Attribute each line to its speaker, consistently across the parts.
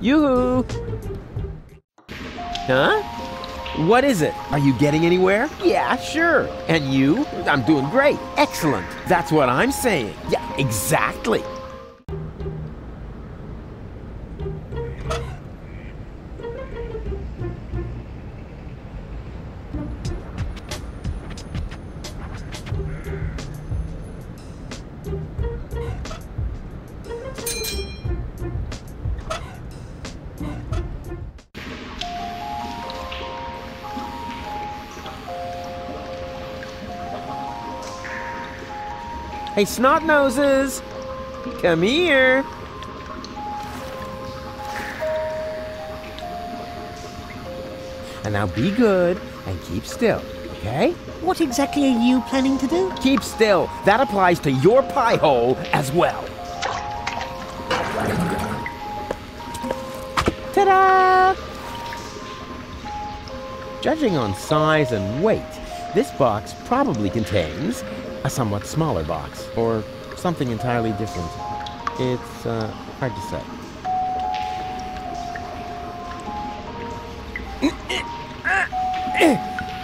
Speaker 1: Yoo-hoo! Huh? What is it? Are you getting anywhere? Yeah, sure. And you? I'm doing great. Excellent. That's what I'm saying. Yeah, exactly. Hey, snot noses! Come here! And now be good and keep still, okay?
Speaker 2: What exactly are you planning to do?
Speaker 1: Keep still. That applies to your pie hole as well. Ta-da! Judging on size and weight, this box probably contains a somewhat smaller box, or something entirely different. It's hard to say.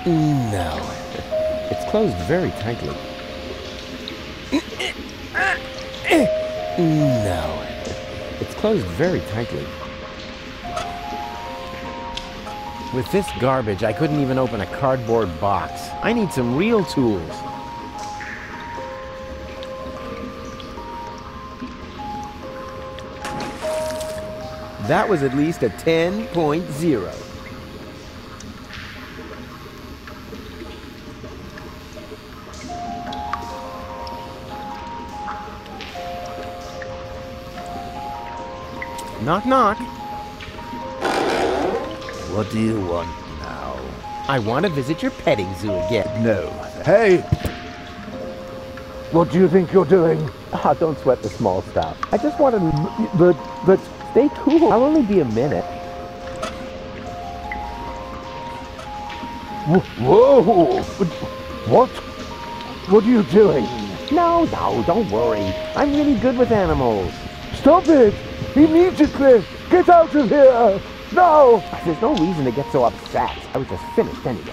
Speaker 1: No. It's closed very tightly. No. It's closed very tightly. With this garbage, I couldn't even open a cardboard box. I need some real tools. That was at least a 10.0. Knock, knock.
Speaker 3: What do you want now?
Speaker 1: I want to visit your petting zoo again.
Speaker 3: No. Hey! What do you think you're doing?
Speaker 1: Ah, don't sweat the small stuff. I just want to... But stay cool. I'll only be a minute.
Speaker 3: Whoa! What? What are you doing?
Speaker 1: No, don't worry. I'm really good with animals.
Speaker 3: Stop it! Immediately! Get out of here! No!
Speaker 1: There's no reason to get so upset. I was just finished anyway.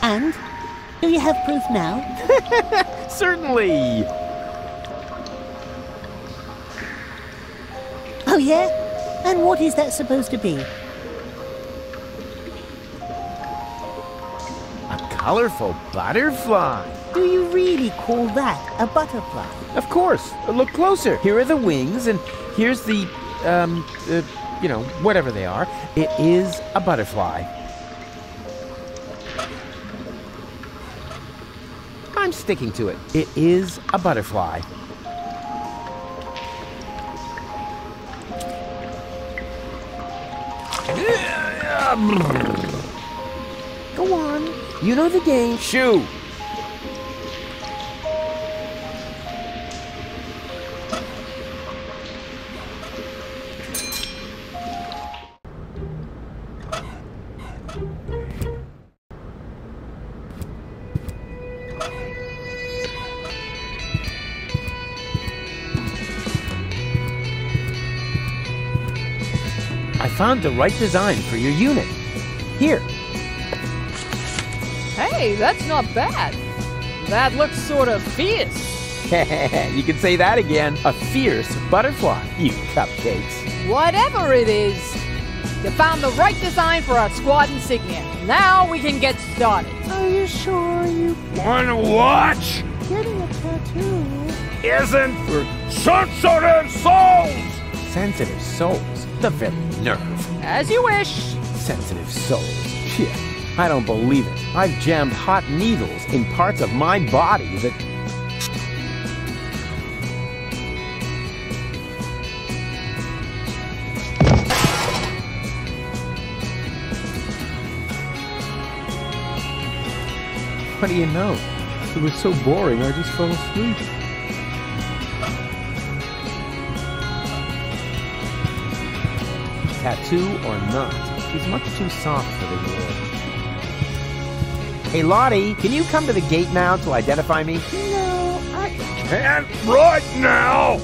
Speaker 2: And? Do you have proof now?
Speaker 1: Certainly!
Speaker 2: Oh yeah? And what is that supposed to be?
Speaker 1: A colorful butterfly.
Speaker 2: Do you really call that a butterfly?
Speaker 1: Of course. Look closer. Here are the wings, and here's the, you know, whatever they are. It is a butterfly. I'm sticking to it. It is a butterfly. Go on. You know the game. Shoo! I found the right design for your unit. Here.
Speaker 4: Hey, that's not bad. That looks sort of fierce.
Speaker 1: You can say that again. A fierce butterfly, you cupcakes.
Speaker 4: Whatever it is, you found the right design for our squad insignia. Now we can get started.
Speaker 2: Are you sure you
Speaker 3: Wanna watch?
Speaker 2: getting a tattoo?
Speaker 3: Isn't for censored and so
Speaker 1: Sensitive souls. The very nerve.
Speaker 4: As you wish.
Speaker 1: Sensitive souls. Yeah, I don't believe it. I've jammed hot needles in parts of my body that... What do you know? It was so boring, I just fell asleep. Tattoo or not, she's much too soft for the world. Hey, Lottie, can you come to the gate now to identify me?
Speaker 3: No, I
Speaker 5: Can't right now!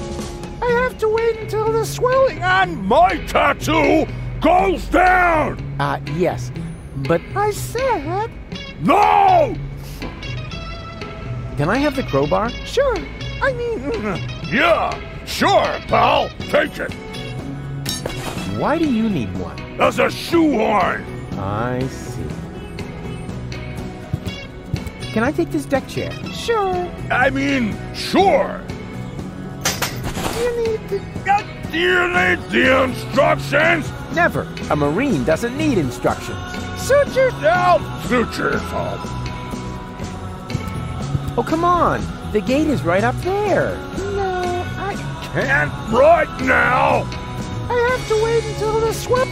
Speaker 3: have to wait until the swelling on
Speaker 5: My tattoo goes down!
Speaker 1: Yes, but
Speaker 3: I said,
Speaker 5: No!
Speaker 1: can I have the crowbar?
Speaker 3: sure. I mean,
Speaker 5: Yeah, sure, pal. Take it.
Speaker 1: Why do you need one?
Speaker 5: As a shoehorn.
Speaker 1: I see. Can I take this deck chair?
Speaker 3: sure.
Speaker 5: I mean, sure.
Speaker 3: You need to...
Speaker 5: Do you need the instructions?
Speaker 1: Never. A Marine doesn't need instructions.
Speaker 3: Suit yourself.
Speaker 5: Suit yourself.
Speaker 1: Oh, come on. The gate is right up there.
Speaker 3: No, I
Speaker 5: Can't right now.
Speaker 3: have to wait until the swell...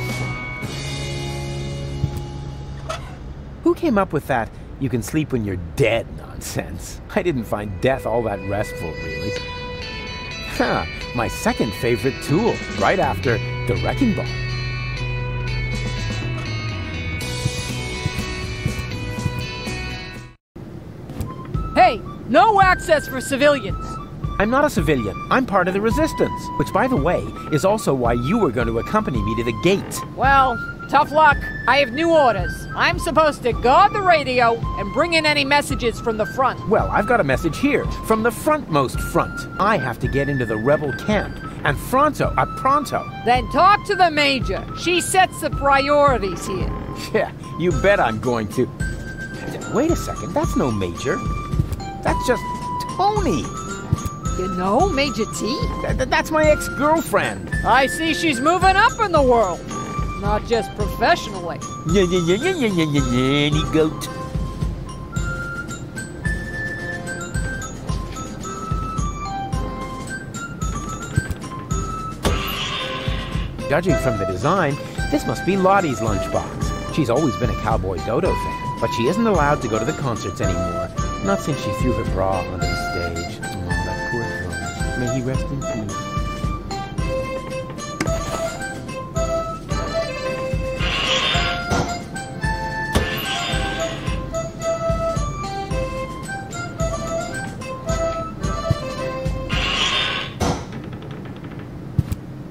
Speaker 1: Who came up with that you can sleep when you're dead nonsense? I didn't find death all that restful, really. Ha! My second favorite tool, right after the wrecking ball.
Speaker 4: Hey, no access for civilians.
Speaker 1: I'm not a civilian. I'm part of the resistance. Which, by the way, is also why you were going to accompany me to the gate.
Speaker 4: Well, tough luck. I have new orders. I'm supposed to guard the radio and bring in any messages from the front.
Speaker 1: Well, I've got a message here, from the frontmost front. I have to get into the rebel camp. And pronto.
Speaker 4: Then talk to the Major. She sets the priorities here.
Speaker 1: Yeah, you bet I'm going to. Wait a second, that's no Major. That's just Tony.
Speaker 4: You know Major T?
Speaker 1: That's my ex-girlfriend.
Speaker 4: I see she's moving up in the world. Not just professionally.
Speaker 1: Any goat. Judging from the design, this must be Lottie's lunchbox. She's always been a Cowboy Dodo fan, but she isn't allowed to go to the concerts anymore. Not since she threw her bra onto the stage. Oh, that poor girl. May he rest in peace.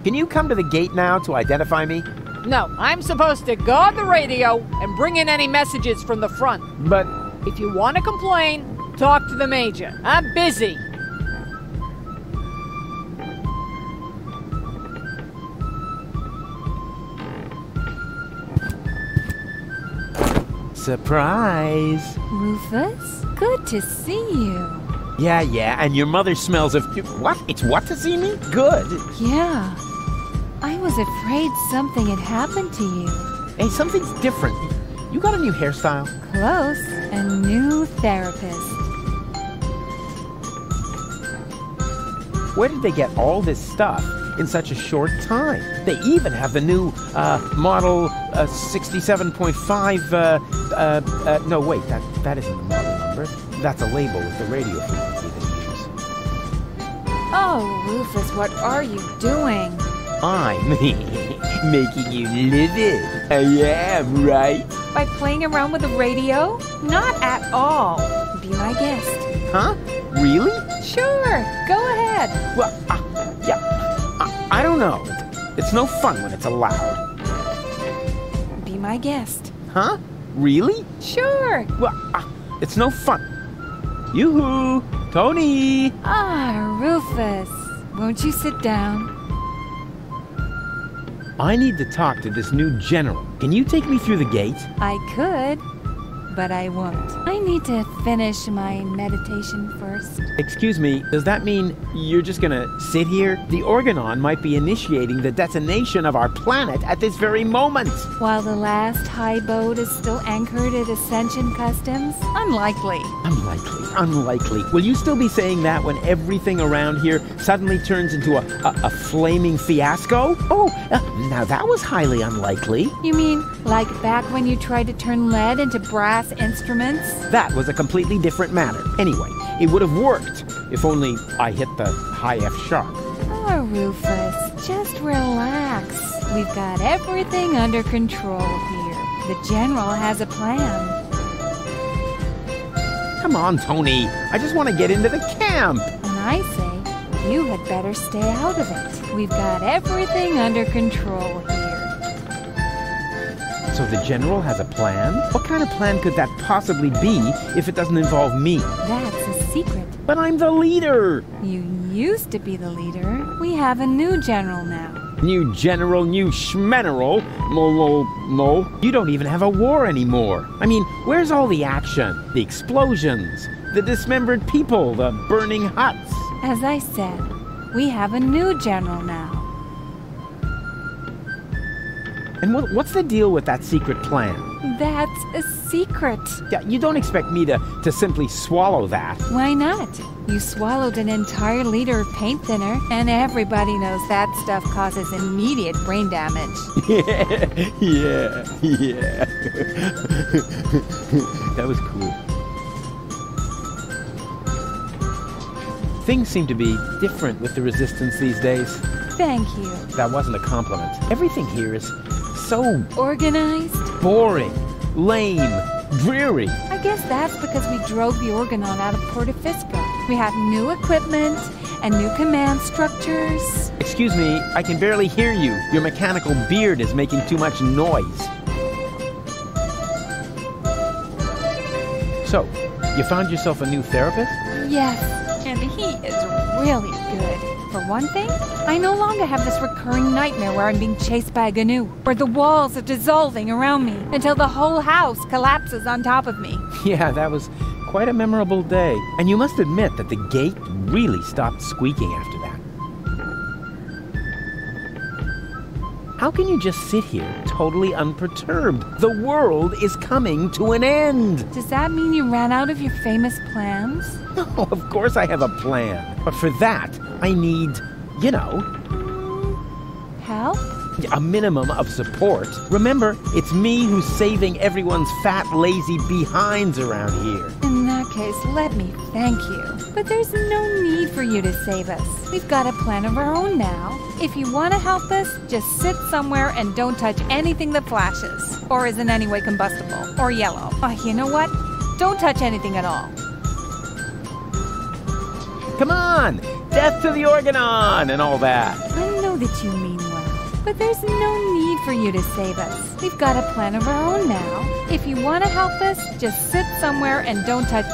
Speaker 1: Can you come to the gate now to identify me?
Speaker 4: No, I'm supposed to guard the radio and bring in any messages from the front.
Speaker 1: But
Speaker 4: If you want to complain, talk to the Major. I'm busy.
Speaker 1: surprise.
Speaker 6: Rufus, good to see you.
Speaker 1: Yeah, and your mother smells of... What? It's what to see me? Good.
Speaker 6: Yeah. I was afraid something had happened to you.
Speaker 1: Hey, something's different. You got a new hairstyle?
Speaker 6: Close. A new therapist.
Speaker 1: Where did they get all this stuff in such a short time? They even have the new model 67.5... no, wait, that isn't the model number. That's a label with the radio frequency they use.
Speaker 6: Oh, Rufus, what are you doing?
Speaker 1: I'm making you livid. I am, right?
Speaker 6: By playing around with the radio? Not at all. Be my guest.
Speaker 1: Huh? Really?
Speaker 6: Sure, go ahead.
Speaker 1: Well, I don't know. It's no fun when it's allowed.
Speaker 6: Be my guest.
Speaker 1: Huh? Really?
Speaker 6: Sure.
Speaker 1: Well, it's no fun. Yoo-hoo! Tony!
Speaker 6: Ah, Rufus. Won't you sit down?
Speaker 1: I need to talk to this new general. Can you take me through the gate?
Speaker 6: I could, but I won't. I need to finish my meditation first.
Speaker 1: Excuse me, does that mean you're just gonna sit here? The Organon might be initiating the detonation of our planet at this very moment.
Speaker 6: While the last high boat is still anchored at Ascension Customs? Unlikely.
Speaker 1: Unlikely. Will you still be saying that when everything around here suddenly turns into a flaming fiasco? Oh, now that was highly unlikely.
Speaker 6: You mean like back when you tried to turn lead into brass instruments?
Speaker 1: That was a completely different matter. Anyway, it would have worked if only I hit the high F sharp.
Speaker 6: Oh, Rufus, just relax. We've got everything under control here. The General has a plan.
Speaker 1: Come on, Tony. I just want to get into the camp.
Speaker 6: And I say, you had better stay out of it. We've got everything under control here.
Speaker 1: So the General has a plan? What kind of plan could that possibly be if it doesn't involve me?
Speaker 6: That's a secret.
Speaker 1: But I'm the leader.
Speaker 6: You used to be the leader. We have a new General now.
Speaker 1: New General, new Schmeneral. No. You don't even have a war anymore. I mean, where's all the action? The explosions, the dismembered people, the burning huts.
Speaker 6: As I said, we have a new General now.
Speaker 1: And what's the deal with that secret plan?
Speaker 6: That's a secret.
Speaker 1: Yeah, you don't expect me to simply swallow that.
Speaker 6: Why not? You swallowed an entire liter of paint thinner, and everybody knows that stuff causes immediate brain damage.
Speaker 1: Yeah. That was cool. Things seem to be different with the Resistance these days.
Speaker 6: Thank you.
Speaker 1: That wasn't a compliment. Everything here is so
Speaker 6: Organized?
Speaker 1: boring, lame, dreary.
Speaker 6: I guess that's because we drove the Organon out of Portofisco. We have new equipment and new command structures.
Speaker 1: Excuse me, I can barely hear you. Your mechanical beard is making too much noise. So, you found yourself a new therapist?
Speaker 6: Yes, and he is really good. For one thing, I no longer have this recurring nightmare where I'm being chased by a GNU, where the walls are dissolving around me until the whole house collapses on top of me.
Speaker 1: Yeah, that was quite a memorable day. And you must admit that the gate really stopped squeaking after that. How can you just sit here totally unperturbed? The world is coming to an end.
Speaker 6: Does that mean you ran out of your famous plans?
Speaker 1: No, of course I have a plan. But for that, I need,
Speaker 6: Help?
Speaker 1: a minimum of support. Remember, it's me who's saving everyone's fat, lazy behinds around here.
Speaker 6: In that case, let me thank you. But there's no need for you to save us. We've got a plan of our own now. If you want to help us, just sit somewhere and don't touch anything that flashes, or is in any way combustible, or yellow. Oh, you know what? Don't touch anything at all.
Speaker 1: Come on! Death to the Organon and all that.
Speaker 6: I know that you mean well, but there's no need for you to save us. We've got a plan of our own now. If you want to help us, just sit somewhere and don't touch...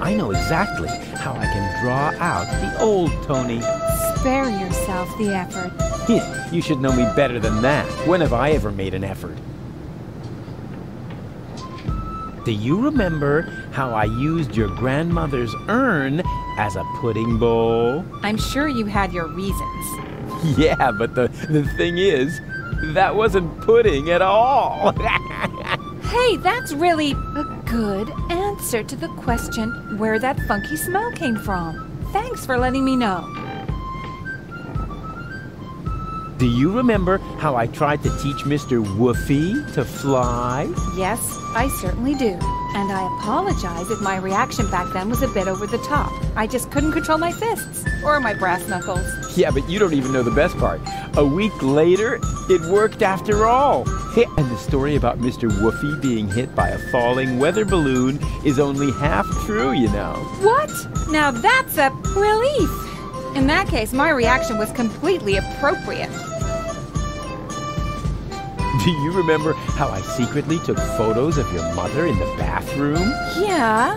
Speaker 1: I know exactly how I can draw out the old Tony.
Speaker 6: Spare yourself the effort.
Speaker 1: You should know me better than that. When have I ever made an effort? Do you remember how I used your grandmother's urn as a pudding bowl?
Speaker 6: I'm sure you had your reasons.
Speaker 1: Yeah, but the thing is, that wasn't pudding at all.
Speaker 6: Hey, that's really a good answer to the question where that funky smell came from. Thanks for letting me know.
Speaker 1: Do you remember how I tried to teach Mr. Woofy to fly?
Speaker 6: Yes, I certainly do. And I apologize if my reaction back then was a bit over the top. I just couldn't control my fists or my brass knuckles.
Speaker 1: Yeah, but you don't even know the best part. A week later, it worked after all. And the story about Mr. Woofy being hit by a falling weather balloon is only half true, you know.
Speaker 6: What? Now that's a relief. In that case, my reaction was completely appropriate.
Speaker 1: Do you remember how I secretly took photos of your mother in the bathroom?
Speaker 6: Yeah,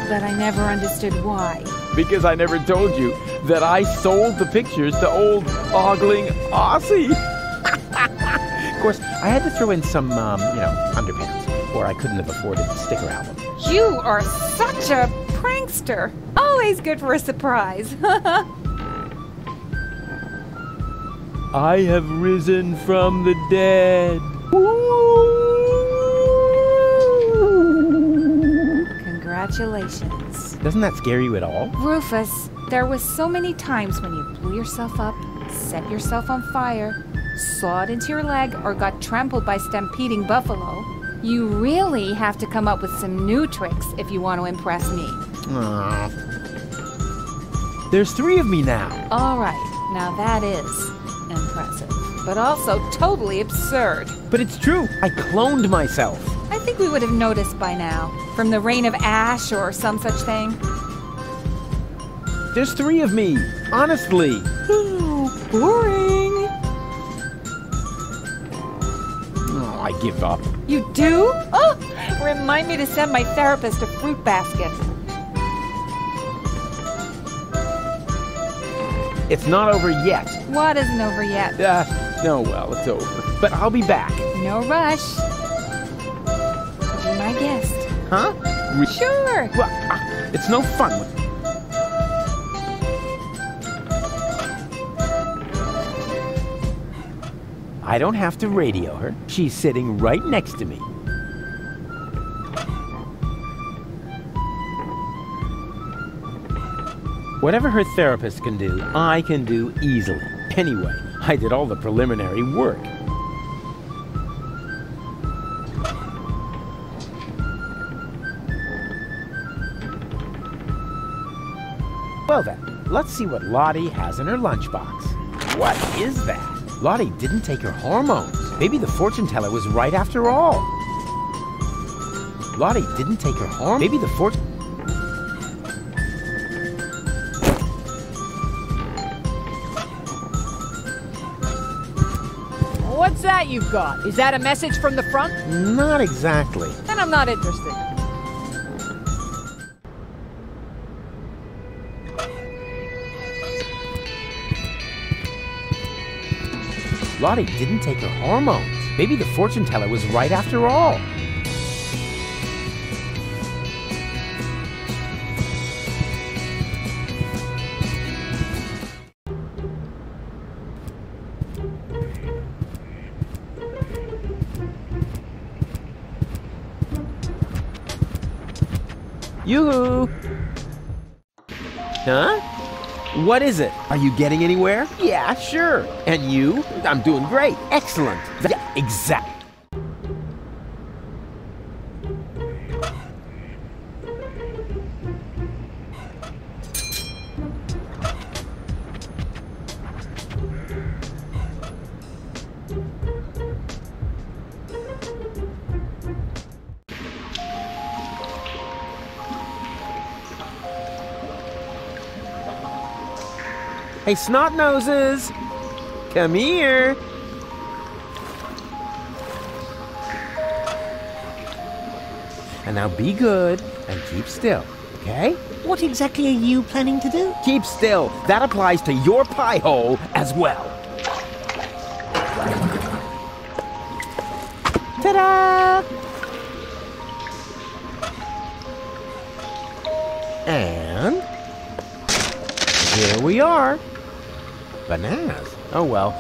Speaker 6: but I never understood why.
Speaker 1: Because I never told you that I sold the pictures to old ogling Aussie. I had to throw in some, underpants, or I couldn't have afforded the sticker album.
Speaker 6: You are such a prankster. Always good for a surprise.
Speaker 1: I have risen from the dead.
Speaker 6: Congratulations.
Speaker 1: Doesn't that scare you at all?
Speaker 6: Rufus, there was so many times when you blew yourself up, set yourself on fire, sawed into your leg, or got trampled by stampeding buffalo. You really have to come up with some new tricks if you want to impress me.
Speaker 1: Aww. There's 3 of me now.
Speaker 6: All right, now that is impressive, but also totally absurd.
Speaker 1: But it's true. I cloned myself.
Speaker 6: I think we would have noticed by now, from the rain of ash or some such thing.
Speaker 1: There's 3 of me. Honestly.
Speaker 6: Boring.
Speaker 1: Oh, I give up.
Speaker 6: You do? Oh, remind me to send my therapist a fruit basket.
Speaker 1: It's not over yet.
Speaker 6: What isn't over yet?
Speaker 1: No, well, it's over. But I'll be back.
Speaker 6: No rush. Be my guest.
Speaker 1: Huh?
Speaker 6: Sure.
Speaker 1: Well, it's no fun. I don't have to radio her. She's sitting right next to me. Whatever her therapist can do, I can do easily. Anyway, I did all the preliminary work. Well then, let's see what Lottie has in her lunchbox. What is that? Lottie didn't take her hormones. Maybe the fortune teller was right after all. Lottie didn't take her hormones. Maybe the fortune...
Speaker 4: What's that you've got? Is that a message from the front?
Speaker 1: Not exactly.
Speaker 4: Then I'm not interested.
Speaker 1: Lottie didn't take her hormones. Maybe the fortune teller was right after all. Yoo-hoo! Huh? What is it? Are you getting anywhere? Yeah, sure. And you? I'm doing great. Excellent. Yeah, exactly. Hey, snot noses! Come here! And now be good and keep still, okay?
Speaker 2: What exactly are you planning to do?
Speaker 1: Keep still. That applies to your pie hole as well. Ta-da! And here we are. Bananas. Oh well,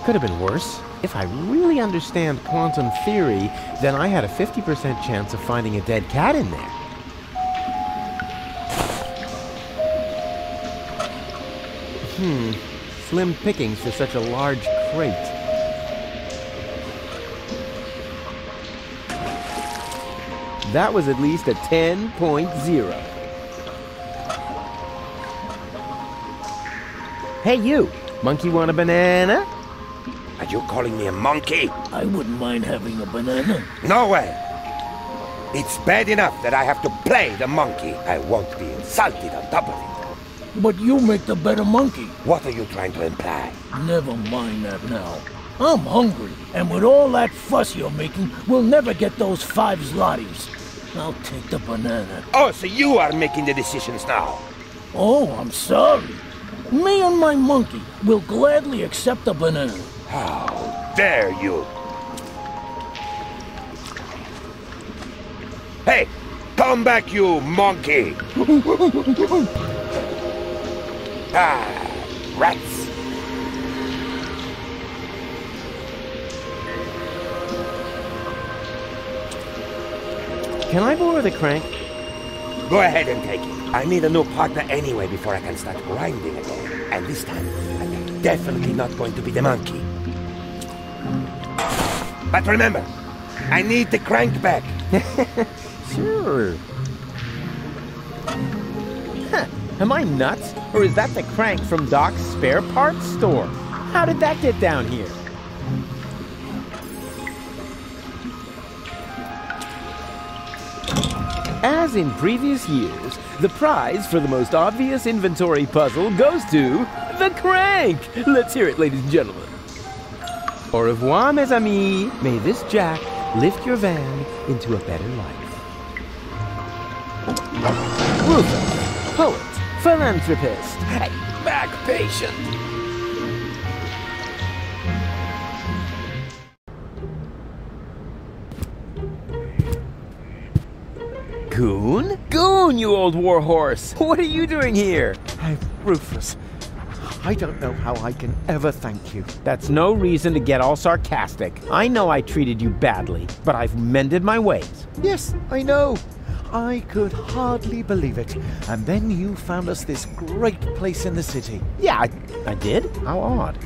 Speaker 1: could have been worse. If I really understand quantum theory, then I had a 50% chance of finding a dead cat in there. Slim pickings for such a large crate. That was at least a 10.0. Hey, you! Monkey want a banana?
Speaker 5: Are you calling me a monkey?
Speaker 3: I wouldn't mind having a banana.
Speaker 5: No way. It's bad enough that I have to play the monkey. I won't be insulted on top of it.
Speaker 3: But you make the better monkey.
Speaker 5: What are you trying to imply?
Speaker 3: Never mind that now. I'm hungry, and with all that fuss you're making, we'll never get those 5 zlotys. I'll take the banana.
Speaker 5: Oh, so you are making the decisions now.
Speaker 3: Oh, I'm sorry. Me and my monkey will gladly accept the banana.
Speaker 5: How dare you? Hey, come back, you monkey! Rats!
Speaker 1: Can I borrow the crank?
Speaker 5: Go ahead and take it. I need a new partner anyway before I can start grinding again. And this time, I'm definitely not going to be the monkey. But remember, I need the crank back.
Speaker 1: Sure. Huh. Am I nuts? Or is that the crank from Doc's spare parts store? How did that get down here? As in previous years, the prize for the most obvious inventory puzzle goes to the crank! Let's hear it, ladies and gentlemen. Au revoir, mes amis. May this jack lift your van into a better life. Rufus, poet, philanthropist, back patient. Goon? Goon, you old warhorse! What are you doing here?
Speaker 7: Rufus, I don't know how I can ever thank you.
Speaker 1: That's no reason to get all sarcastic. I know I treated you badly, but I've mended my ways.
Speaker 7: Yes, I know. I could hardly believe it. And then you found us this great place in the city.
Speaker 1: Yeah, I did? How odd.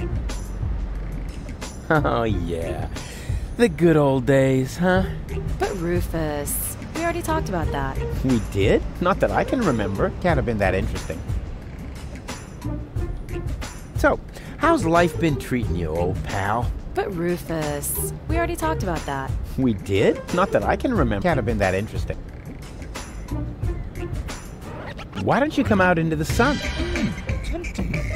Speaker 1: Oh, yeah. The good old days, huh?
Speaker 8: But Rufus, we already talked about that.
Speaker 1: We did? Not that I can remember. Can't have been that interesting. So, how's life been treating you, old pal?
Speaker 8: But Rufus, we already talked about that.
Speaker 1: We did? Not that I can remember. Can't have been that interesting. Why don't you come out into the sun?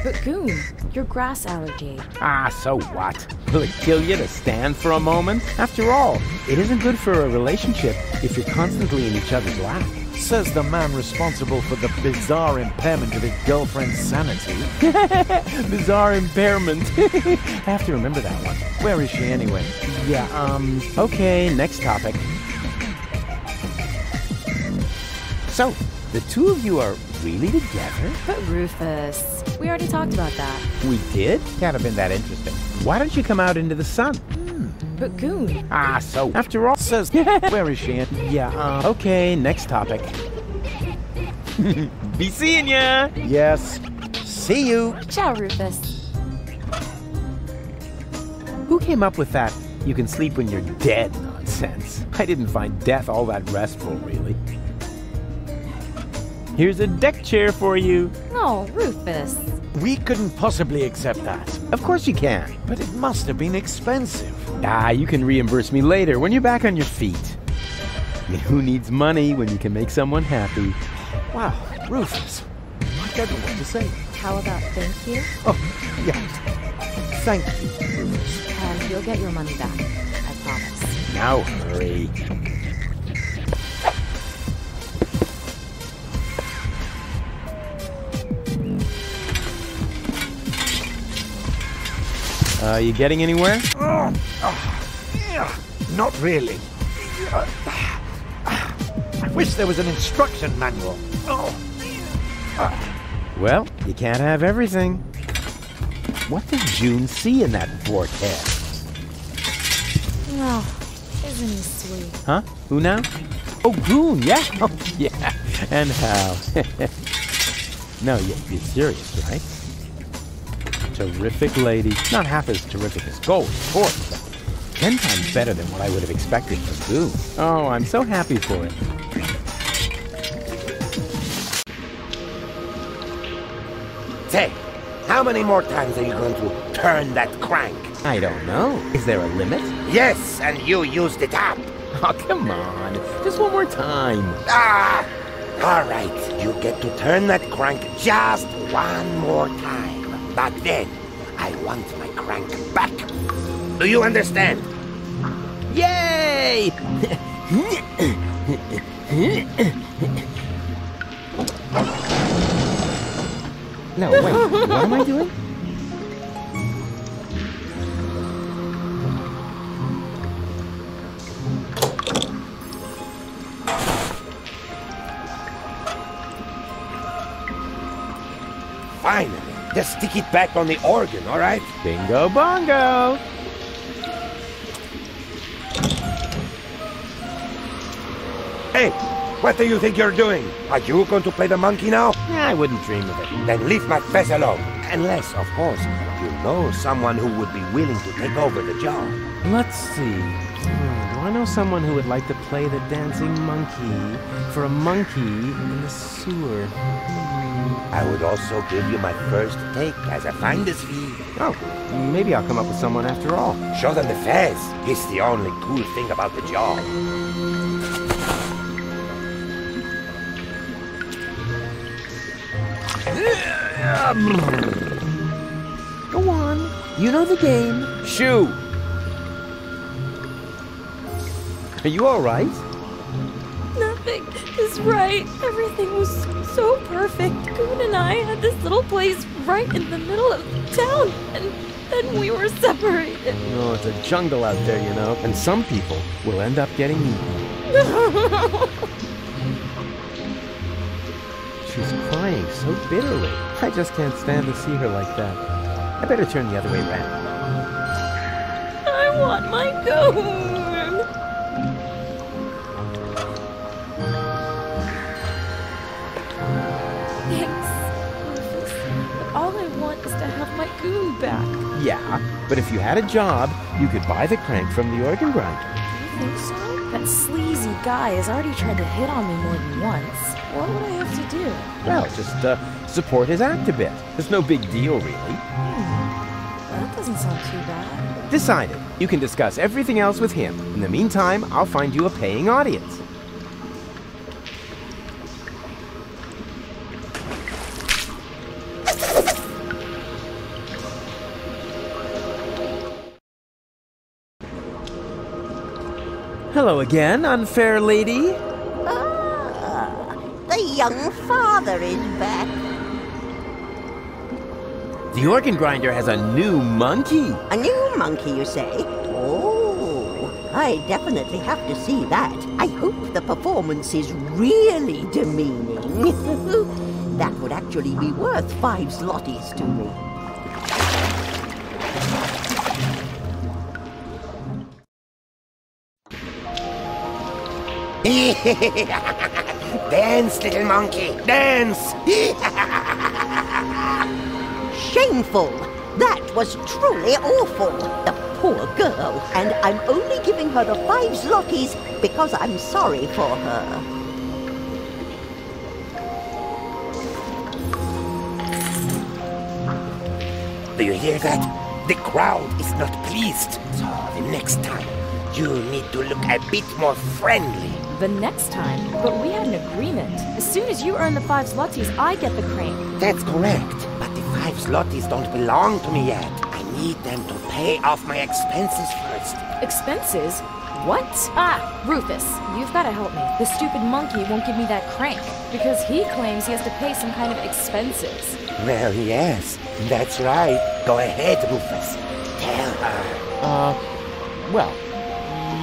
Speaker 8: But Goon, your grass allergy.
Speaker 1: Ah, so what? Will it kill you to stand for a moment? After all, it isn't good for a relationship if you're constantly in each other's lap.
Speaker 7: Says the man responsible for the bizarre impairment of his girlfriend's sanity.
Speaker 1: Bizarre impairment. I have to remember that one.
Speaker 7: Where is she anyway?
Speaker 1: Yeah, okay, next topic. So, the two of you are really together?
Speaker 8: But Rufus, we already talked about that.
Speaker 1: We did? Can't have been that interesting. Why don't you come out into the sun?
Speaker 8: But Goon.
Speaker 1: Ah, so after all,
Speaker 7: Says, where is she?
Speaker 1: yeah, okay, next topic. Be seeing ya!
Speaker 7: Yes. See you.
Speaker 8: Ciao, Rufus.
Speaker 1: Who came up with that you can sleep when you're dead nonsense? I didn't find death all that restful, really. Here's a deck chair for you.
Speaker 8: No, Rufus.
Speaker 7: We couldn't possibly accept that.
Speaker 1: Of course you can.
Speaker 7: But it must have been expensive.
Speaker 1: Ah, you can reimburse me later when you're back on your feet. I mean, who needs money when you can make someone happy?
Speaker 7: Wow, Rufus. I don't know what to say.
Speaker 8: How about thank you?
Speaker 7: Oh, yes. Thank you, Rufus.
Speaker 8: And you'll get your money back. I promise.
Speaker 1: Now hurry. You getting anywhere?
Speaker 7: Not really. I wish there was an instruction manual.
Speaker 1: Well, you can't have everything. What does June see in that vortex?
Speaker 8: Oh, isn't he sweet?
Speaker 1: Huh? Who now? Oh, Goon, yeah. Oh, yeah. And how? No, you're serious, right? Terrific lady. Not half as terrific as Gold, of course, but 10 times better than what I would have expected from Goon. Oh, I'm so happy for it.
Speaker 5: Say, how many more times are you going to turn that crank?
Speaker 1: I don't know. Is there a limit?
Speaker 5: Yes, and you used it up.
Speaker 1: Oh, come on. Just one more time.
Speaker 5: Ah! All right, you get to turn that crank just one more time. But then, I want my crank back. Do you understand?
Speaker 1: Yay! No, wait. What am I doing?
Speaker 5: Finally. Just stick it back on the organ, all right?
Speaker 1: Bingo bongo!
Speaker 5: Hey, what do you think you're doing? Are you going to play the monkey now?
Speaker 1: I wouldn't dream of it.
Speaker 5: Then leave my face alone. Unless, of course, you know someone who would be willing to take over the job.
Speaker 1: Let's see. Do I know someone who would like to play the dancing monkey for a monkey in the sewer?
Speaker 5: I would also give you my first take as a finder's fee.
Speaker 1: Oh, maybe I'll come up with someone after all.
Speaker 5: Show them the fez. It's the only cool thing about the job.
Speaker 1: Go on. You know the game.
Speaker 5: Shoo!
Speaker 1: Are you all right?
Speaker 8: Nothing is right. Everything was so perfect. Goon and I had this little place right in the middle of town, and then we were separated.
Speaker 1: Oh, it's a jungle out there, you know, and some people will end up getting eaten. She's crying so bitterly. I just can't stand to see her like that. I better turn the other way around.
Speaker 8: I want my goon. Thanks, Rufus. But all I want is to have my goon back.
Speaker 1: Yeah, but if you had a job, you could buy the crank from the organ grinder.
Speaker 8: Do you think so? That sleazy guy has already tried to hit on me more than once. What would I have to do?
Speaker 1: Well, just support his act a bit. There's no big deal, really.
Speaker 8: That doesn't sound too bad.
Speaker 1: Decided. You can discuss everything else with him. In the meantime, I'll find you a paying audience. Hello again, unfair lady.
Speaker 2: The young father is back.
Speaker 1: The organ grinder has a new monkey.
Speaker 2: A new monkey, you say? Oh, I definitely have to see that. I hope the performance is really demeaning. That would actually be worth 5 zlotys to me.
Speaker 5: Dance, little monkey, dance!
Speaker 2: Shameful! That was truly awful. The poor girl. And I'm only giving her the 5 zlotys because I'm sorry for her.
Speaker 5: Do you hear that? The crowd is not pleased. So the next time, you need to look a bit more friendly.
Speaker 8: The next time? But we had an agreement. As soon as you earn the 5 zlotys, I get the crank.
Speaker 5: That's correct. But the 5 zlotys don't belong to me yet. I need them to pay off my expenses first.
Speaker 8: Expenses? What? Ah, Rufus, you've got to help me. The stupid monkey won't give me that crank because he claims he has to pay some kind of expenses.
Speaker 5: Well, yes, that's right. Go ahead, Rufus. Tell her.
Speaker 1: Well,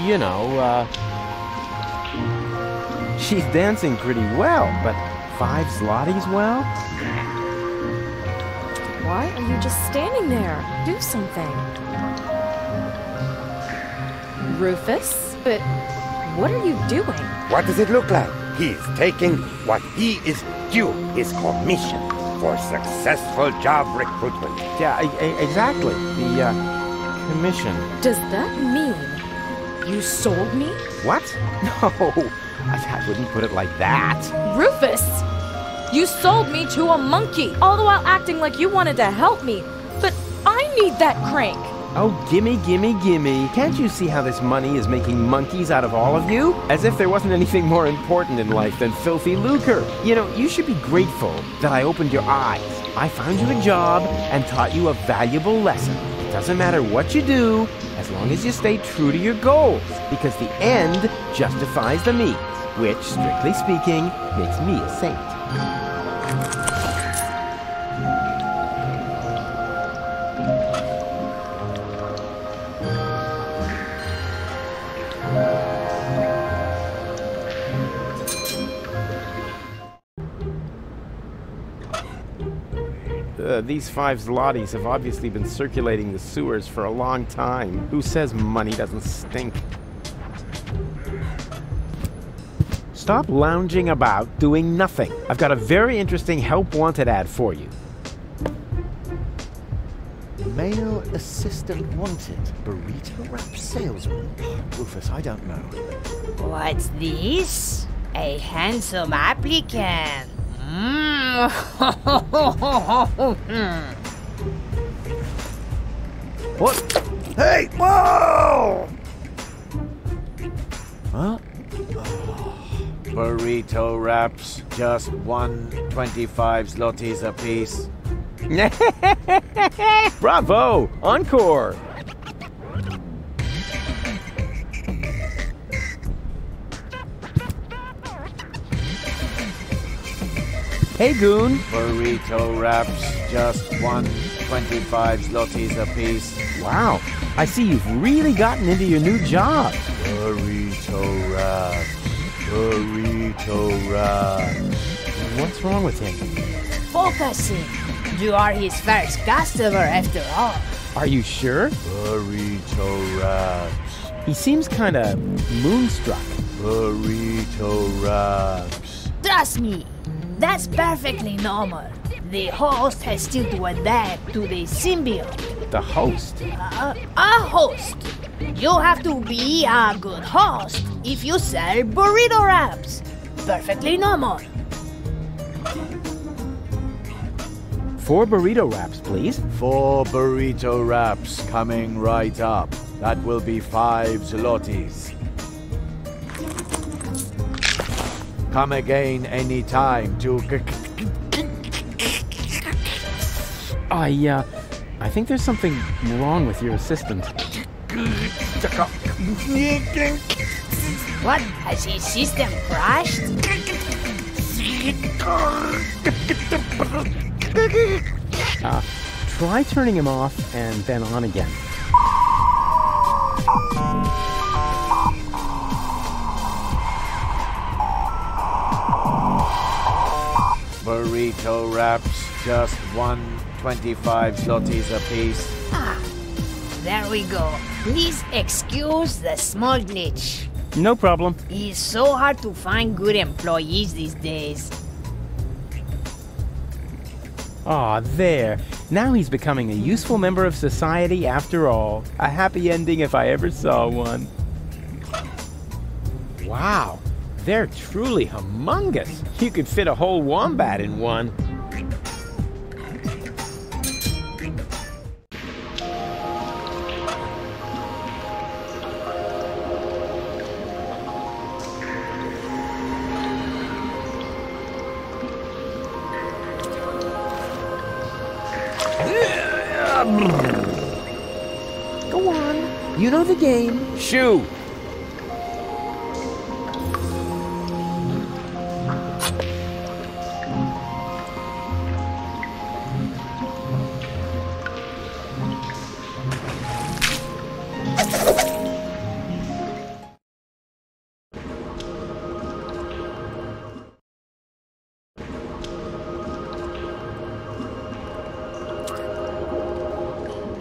Speaker 1: you know, she's dancing pretty well, but 5 zlotys, well?
Speaker 8: Why are you just standing there? Do something. Rufus? But what are you doing?
Speaker 5: What does it look like? He's taking what he is due, his commission, for successful job recruitment.
Speaker 1: Yeah, exactly. The, commission.
Speaker 8: Does that mean you sold me?
Speaker 1: What? No, I wouldn't put it like that.
Speaker 8: Rufus! You sold me to a monkey, all the while acting like you wanted to help me. But I need that crank.
Speaker 1: Oh, gimme, gimme, gimme. Can't you see how this money is making monkeys out of all of you? As if there wasn't anything more important in life than filthy lucre. You know, you should be grateful that I opened your eyes. I found you a job and taught you a valuable lesson. It doesn't matter what you do, as long as you stay true to your goals, because the end justifies the means, which, strictly speaking, makes me a saint. These 5 zlotys have obviously been circulating the sewers for a long time. Who says money doesn't stink? Stop lounging about doing nothing. I've got a very interesting help wanted ad for you.
Speaker 7: Male assistant wanted. Burrito wrap salesman. Rufus, I don't know.
Speaker 9: What's this? A handsome applicant.
Speaker 7: What? Hey! Whoa! Huh? Burrito wraps, just 125 zlotys a piece.
Speaker 1: Bravo! Encore! Hey, Goon!
Speaker 7: Burrito wraps, just 125 zlotys a piece.
Speaker 1: Wow, I see you've really gotten into your new job.
Speaker 7: Burrito wraps. Burrito wraps.
Speaker 1: What's wrong with him?
Speaker 9: Focusing. You are his first customer after all.
Speaker 1: Are you sure?
Speaker 7: Burrito wraps.
Speaker 1: He seems kinda moonstruck.
Speaker 7: Burrito wraps.
Speaker 9: Trust me, that's perfectly normal. The host has still to adapt to the symbiote.
Speaker 1: The host?
Speaker 9: A host. You have to be a good host if you sell burrito wraps. Perfectly normal.
Speaker 1: 4 burrito wraps, please.
Speaker 7: 4 burrito wraps coming right up. That will be 5 zlotys. Come again any time to...
Speaker 1: I think there's something wrong with your assistant.
Speaker 9: What? Has his system crashed?
Speaker 1: Try turning him off and then on again.
Speaker 7: Burrito wraps, just 125 zlotys a piece.
Speaker 9: There we go. Please excuse the small glitch.
Speaker 1: No problem.
Speaker 9: It's so hard to find good employees these days.
Speaker 1: Aw, there. Now he's becoming a useful member of society after all. A happy ending if I ever saw one. Wow, they're truly humongous. You could fit a whole wombat in one. Go on. You know the game. Shoo!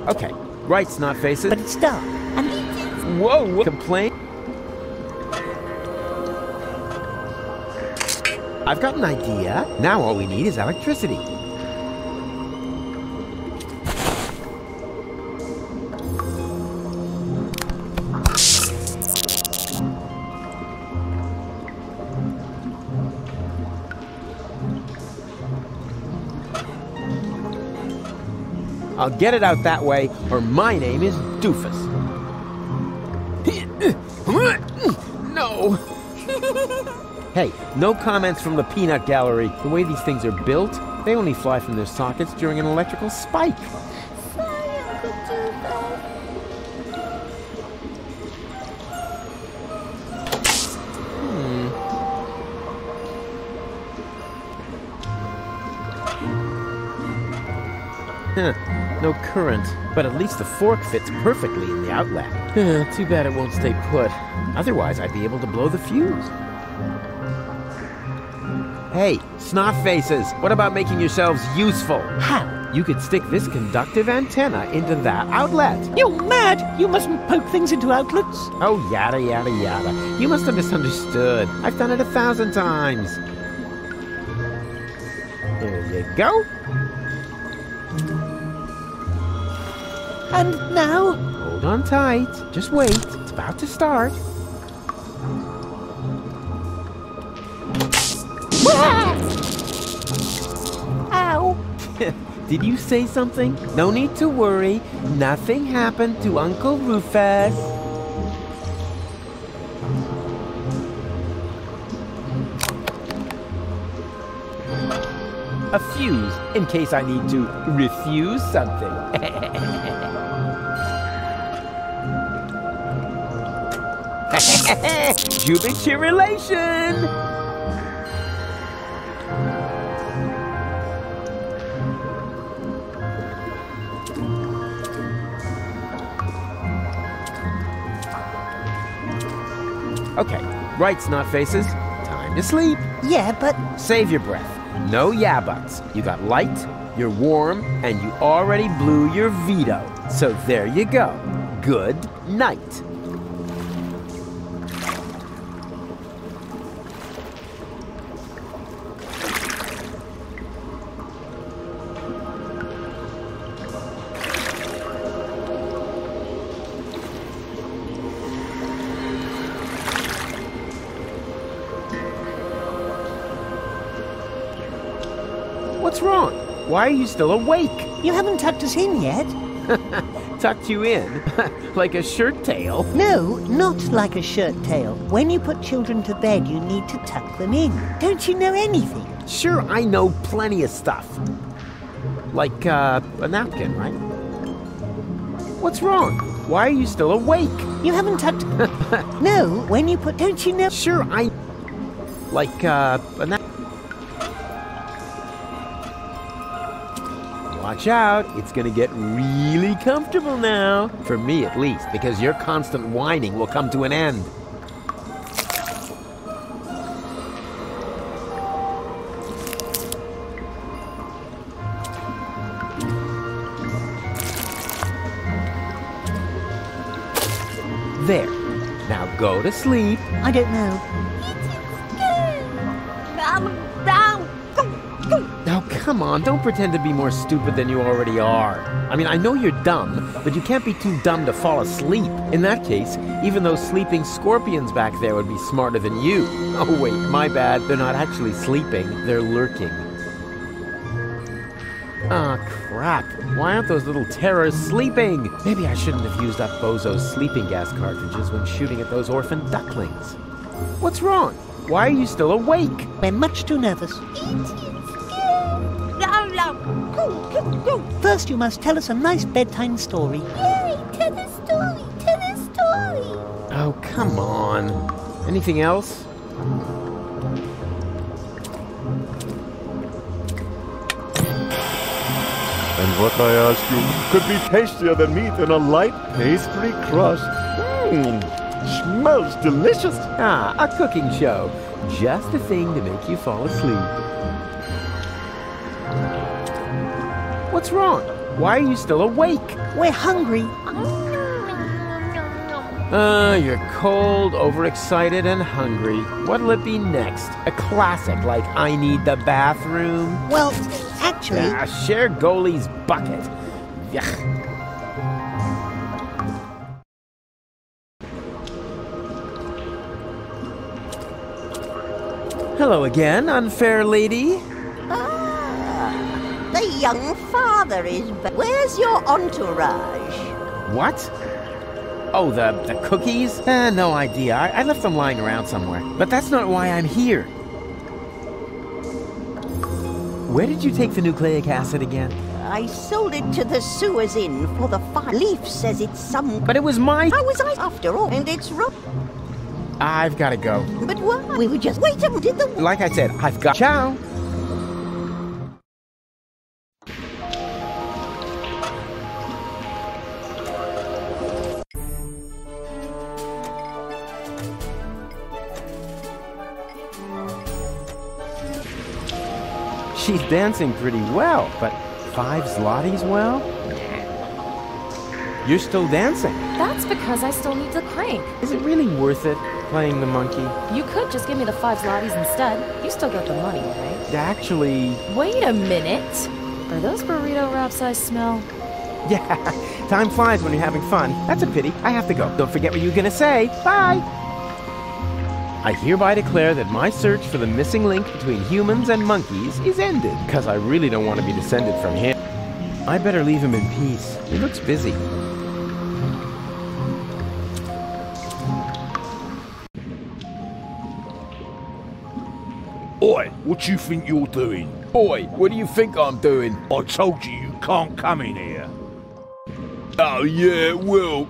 Speaker 1: Okay, right's not faces.
Speaker 2: But it's dark.
Speaker 1: Whoa, complain? I've got an idea. Now all we need is electricity. I'll get it out that way, or my name is Doofus. No! Hey, no comments from the peanut gallery. The way these things are built, they only fly from their sockets during an electrical spike.
Speaker 8: Sorry, Uncle Doofus.
Speaker 1: No current, but at least the fork fits perfectly in the outlet. Too bad it won't stay put. Otherwise, I'd be able to blow the fuse. Hey, snot faces, what about making yourselves useful?
Speaker 7: How?
Speaker 1: You could stick this conductive antenna into that outlet.
Speaker 7: You're mad! You mustn't poke things into outlets.
Speaker 1: Oh, yada, yada, yada. You must have misunderstood. I've done it 1,000 times. There you go.
Speaker 7: And now?
Speaker 1: Hold on tight. Just wait. It's about to start.
Speaker 7: Ow!
Speaker 1: Did you say something? No need to worry. Nothing happened to Uncle Rufus. A fuse, in case I need to refuse something. Jubilation! Okay, right, snot faces. Time to sleep.
Speaker 2: Yeah, but
Speaker 1: Save your breath. No yeah buts. You got light, you're warm, and you already blew your veto. So there you go. Good night. What's wrong? Why are you still awake?
Speaker 2: you haven't tucked us in yet.
Speaker 1: Tucked you in? Like a shirt tail?
Speaker 2: No, not like a shirt tail. When you put children to bed, you need to tuck them in. Don't you know anything?
Speaker 1: Sure, I know plenty of stuff. Like, a napkin, right? What's wrong? Why are you still awake?
Speaker 2: You haven't tucked... No, when you put... Don't you know...
Speaker 1: Sure, I... Like, a napkin. Watch out, it's gonna get really comfortable now. For me, at least, because your constant whining will come to an end. There. Now go to sleep.
Speaker 2: I don't know.
Speaker 1: Now, come on, don't pretend to be more stupid than you already are. I mean, I know you're dumb, but you can't be too dumb to fall asleep. In that case, even those sleeping scorpions back there would be smarter than you. Oh, wait, my bad. They're not actually sleeping, they're lurking. Ah, crap. Why aren't those little terrors sleeping? Maybe I shouldn't have used up Bozo's sleeping gas cartridges when shooting at those orphan ducklings. What's wrong? Why are you still awake?
Speaker 2: We're much too nervous. First, you must tell us a nice bedtime story.
Speaker 8: Yay! Tell a story! Tell a story!
Speaker 1: Oh, come on. Anything else?
Speaker 10: And what I ask you could be tastier than meat in a light pastry crust. Smells delicious.
Speaker 1: Ah, a cooking show. Just the thing to make you fall asleep. What's wrong? Why are you still awake?
Speaker 2: We're hungry.
Speaker 1: You're cold, overexcited, and hungry. What'll it be next? A classic like I Need the Bathroom?
Speaker 2: Well, actually...
Speaker 1: Share goalie's bucket. Yuck. Hello again, unfair lady.
Speaker 2: The young father is back. Where's your entourage?
Speaker 1: What? Oh, the cookies? No idea. I left them lying around somewhere. But that's not why I'm here. Where did you take the nucleic acid again?
Speaker 2: I sold it to the sewers inn for the fire. Leaf says it's some...
Speaker 1: But it was my...
Speaker 2: How was I after all? And it's wrong.
Speaker 1: I've got to go.
Speaker 2: But why? We were just... Wait a minute. Did the...
Speaker 1: Like I said, I've got... Ciao! She's dancing pretty well, but 5 zlotys well? You're still dancing.
Speaker 8: That's because I still need the crank.
Speaker 1: Is it really worth it, playing the monkey?
Speaker 8: You could just give me the 5 zlotys instead. You still got the money, right?
Speaker 1: Actually...
Speaker 8: Wait a minute. Are those burrito wraps I smell?
Speaker 1: Yeah, time flies when you're having fun. That's a pity. I have to go. Don't forget what you were gonna say. Bye! I hereby declare that my search for the missing link between humans and monkeys is ended, because I really don't want to be descended from him. I better leave him in peace. He looks busy.
Speaker 3: Oi, what you think you're doing?
Speaker 11: Boy, what do you think I'm doing?
Speaker 3: I told you you can't come in here.
Speaker 11: Oh yeah, well...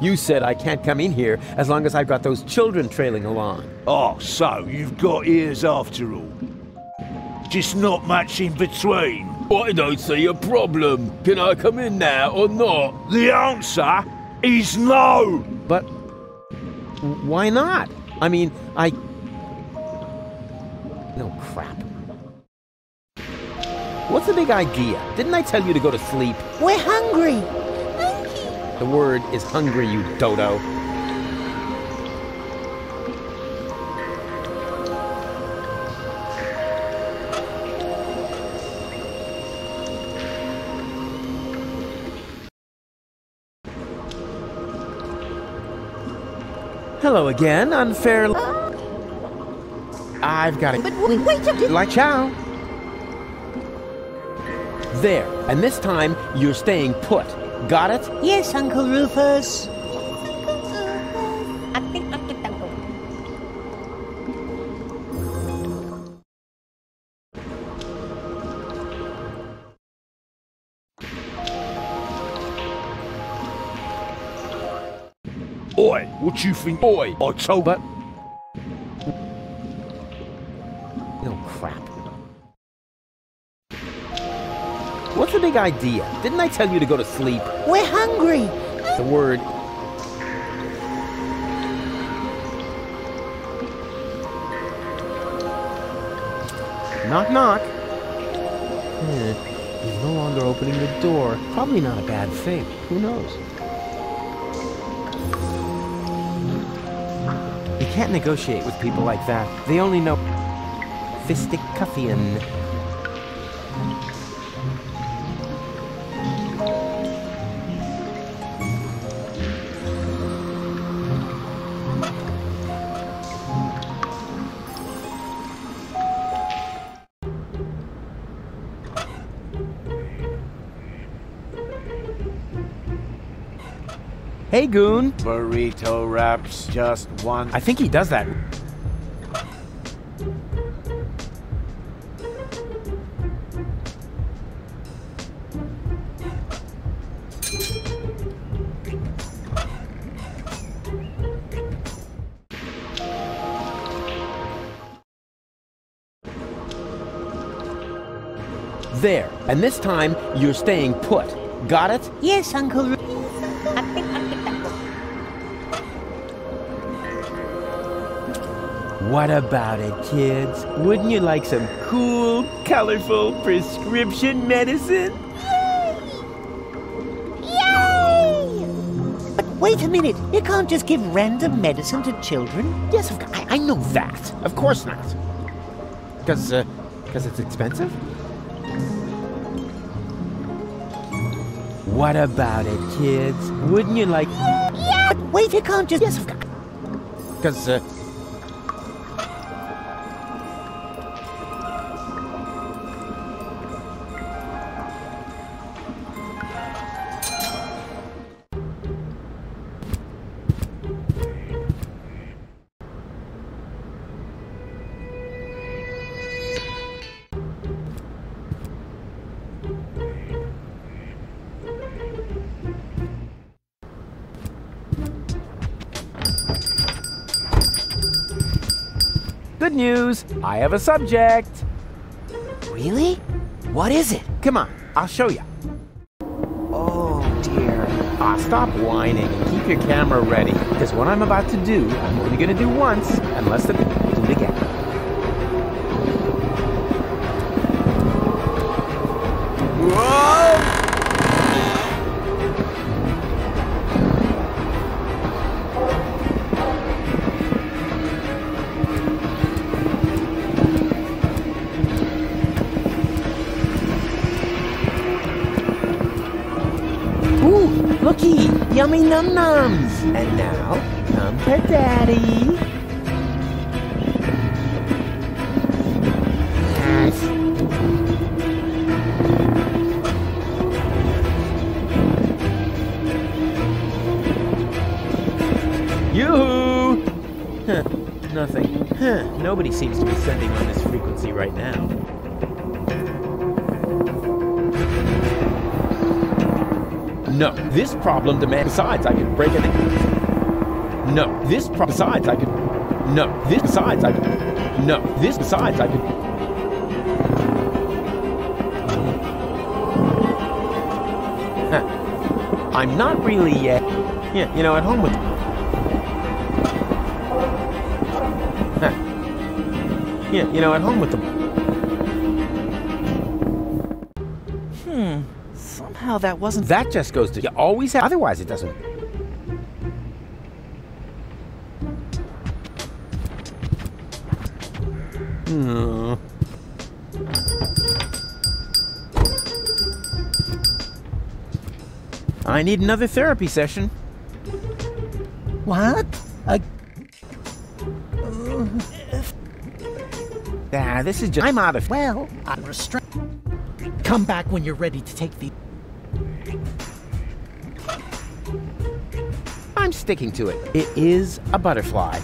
Speaker 1: You said I can't come in here as long as I've got those children trailing along.
Speaker 3: Oh, so you've got ears after all. Just not much in between.
Speaker 11: I don't see a problem. Can I come in now or not?
Speaker 3: The answer is no!
Speaker 1: But... why not? I mean, No, crap. What's the big idea? Didn't I tell you to go to sleep?
Speaker 2: We're hungry.
Speaker 1: The word is hungry, you dodo. Hello again, unfair... I've got it.
Speaker 2: But wait a minute.
Speaker 1: Like chow. There, and this time you're staying put. Got it?
Speaker 2: Yes, Uncle Rufus.
Speaker 3: Oi, what you think?
Speaker 11: Oi,
Speaker 3: I told...
Speaker 1: But... no, crap. What's the big idea? Didn't I tell you to go to sleep?
Speaker 2: We're hungry.
Speaker 1: The word... knock, knock. He's no longer opening the door. Probably not a bad thing. Who knows? You can't negotiate with people like that. They only know... fisticuffin. Hey, Goon.
Speaker 5: Burrito wraps, just one.
Speaker 1: I think he does that. There, and this time you're staying put. Got it?
Speaker 2: Yes, Uncle Rufus.
Speaker 1: What about it, kids? Wouldn't you like some cool, colorful prescription medicine?
Speaker 2: Yay! But wait a minute. You can't just give random medicine to children.
Speaker 1: Yes, I know that. Of course not. Because it's expensive? What about it, kids? Wouldn't you like...
Speaker 2: Yeah! But wait, you can't just...
Speaker 1: Yes, because, good news! I have a subject!
Speaker 2: Really? What is it?
Speaker 1: Come on, I'll show you.
Speaker 2: Oh, dear.
Speaker 1: Stop whining and keep your camera ready, because what I'm about to do, I'm only gonna do once, unless the do it again. Looky, yummy num-nums. And now, come to Daddy. Yes. Yoo-hoo! Huh, nothing. Huh, nobody seems to be sending on this frequency right now. No, this problem demands. Besides, I could break it. No, this besides, I could. No, this besides, I could. No, this besides, I could. Huh. I'm not really yet. Yeah, you know, at home with. Huh. Yeah, you know, at home with the.
Speaker 7: Somehow that wasn't.
Speaker 1: That just goes to. You always have. Otherwise, it doesn't. I need another therapy session.
Speaker 3: What?
Speaker 1: This is just. I'm out of.
Speaker 3: Well, I'm restrained. Come back when you're ready to take the.
Speaker 1: I'm sticking to it. It is a butterfly.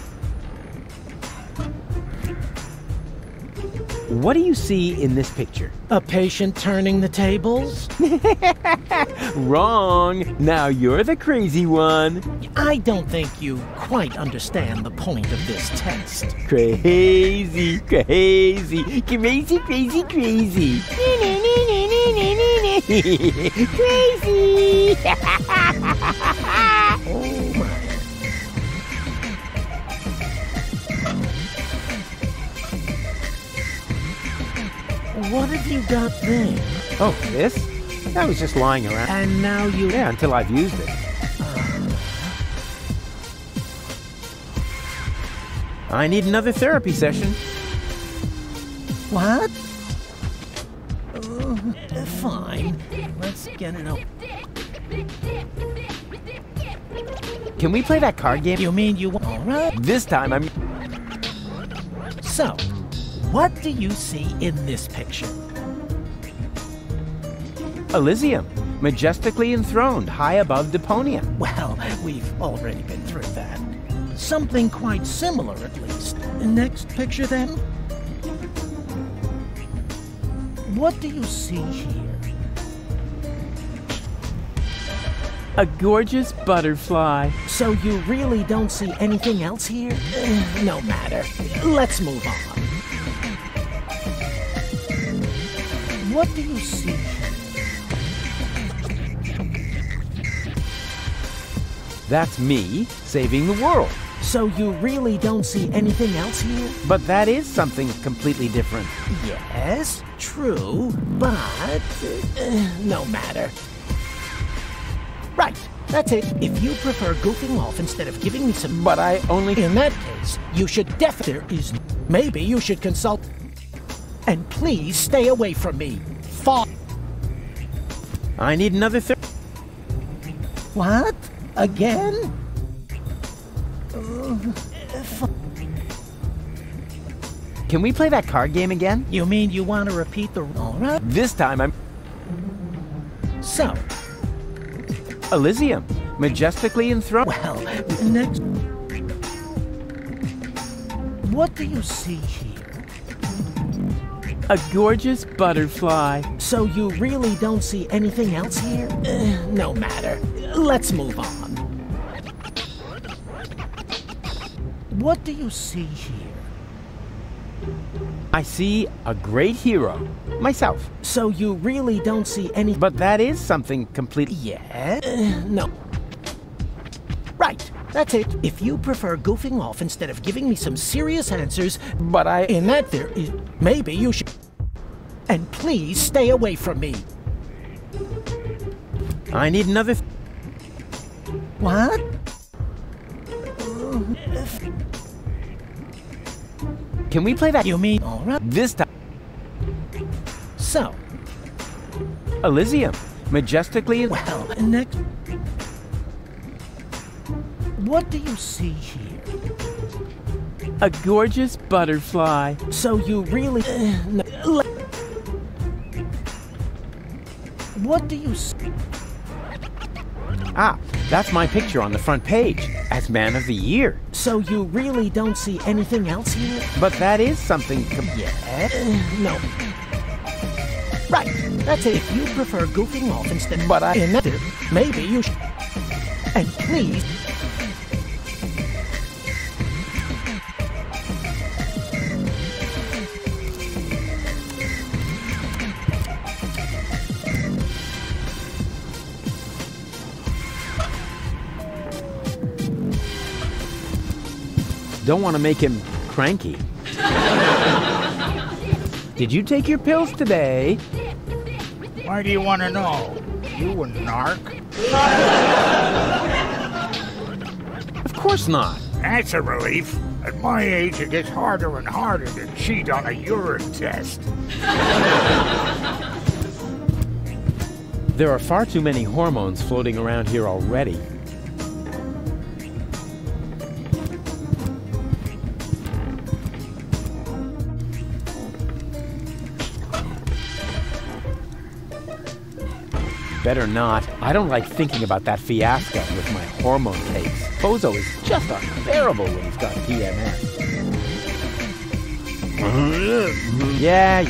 Speaker 1: What do you see in this picture?
Speaker 3: A patient turning the tables?
Speaker 1: Wrong. Now you're the crazy one.
Speaker 3: I don't think you quite understand the point of this test.
Speaker 1: Crazy, crazy, crazy, crazy, crazy. Crazy.
Speaker 3: Oh my. What have you got there?
Speaker 1: Oh, this? That was just lying around.
Speaker 3: And now you...
Speaker 1: Yeah, until I've used it. I need another therapy session.
Speaker 3: What? Fine. Let's get it over.
Speaker 1: Can we play that card game?
Speaker 3: You mean you... All right.
Speaker 1: This time I'm...
Speaker 3: So, what do you see in this picture?
Speaker 1: Elysium, majestically enthroned high above Deponia.
Speaker 3: Well, we've already been through that. Something quite similar, at least. Next picture, then? What do you see here?
Speaker 1: A gorgeous butterfly.
Speaker 3: So you really don't see anything else here? No matter. Let's move on. What do you see here?
Speaker 1: That's me saving the world.
Speaker 3: So you really don't see anything else here?
Speaker 1: But that is something completely different.
Speaker 3: Yes, true, but no matter. Right, that's it. If you prefer goofing off instead of giving me some...
Speaker 1: But I only...
Speaker 3: In that case, you should definitely... Maybe you should consult... And please stay away from me.
Speaker 1: I need another
Speaker 3: What? Again?
Speaker 1: Can we play that card game again?
Speaker 3: You mean you want to repeat the... All right.
Speaker 1: This time I'm...
Speaker 3: So...
Speaker 1: Elysium, majestically enthroned...
Speaker 3: Well, next... What do you see here?
Speaker 1: A gorgeous butterfly.
Speaker 3: So you really don't see anything else here? No matter. Let's move on. What do you see here?
Speaker 1: I see a great hero. Myself.
Speaker 3: So you really don't see any...
Speaker 1: But that is something completely...
Speaker 3: Yeah? No. Right. That's it. If you prefer goofing off instead of giving me some serious answers...
Speaker 1: But I...
Speaker 3: In that there is... Maybe you should... And please stay away from me.
Speaker 1: I need another...
Speaker 3: What?
Speaker 1: Can we play that?
Speaker 3: You mean... All right.
Speaker 1: This time...
Speaker 3: So...
Speaker 1: Elysium, majestically...
Speaker 3: Well, next... What do you see here?
Speaker 1: A gorgeous butterfly.
Speaker 3: So you really... What do you see?
Speaker 1: Ah, that's my picture on the front page as Man of the Year.
Speaker 3: So you really don't see anything else here?
Speaker 1: But that is something...
Speaker 3: Yeah? No. Right, that's it. If you prefer goofing off instead, but maybe you should. And please.
Speaker 1: Don't want to make him cranky. Did you take your pills today?
Speaker 12: Why do you want to know? You a narc?
Speaker 1: Of course not.
Speaker 12: That's a relief. At my age, it gets harder and harder to cheat on a urine test.
Speaker 1: There are far too many hormones floating around here already. Better not. I don't like thinking about that fiasco with my hormone takes. Bozo is just unbearable when he's got PMS. Yeah.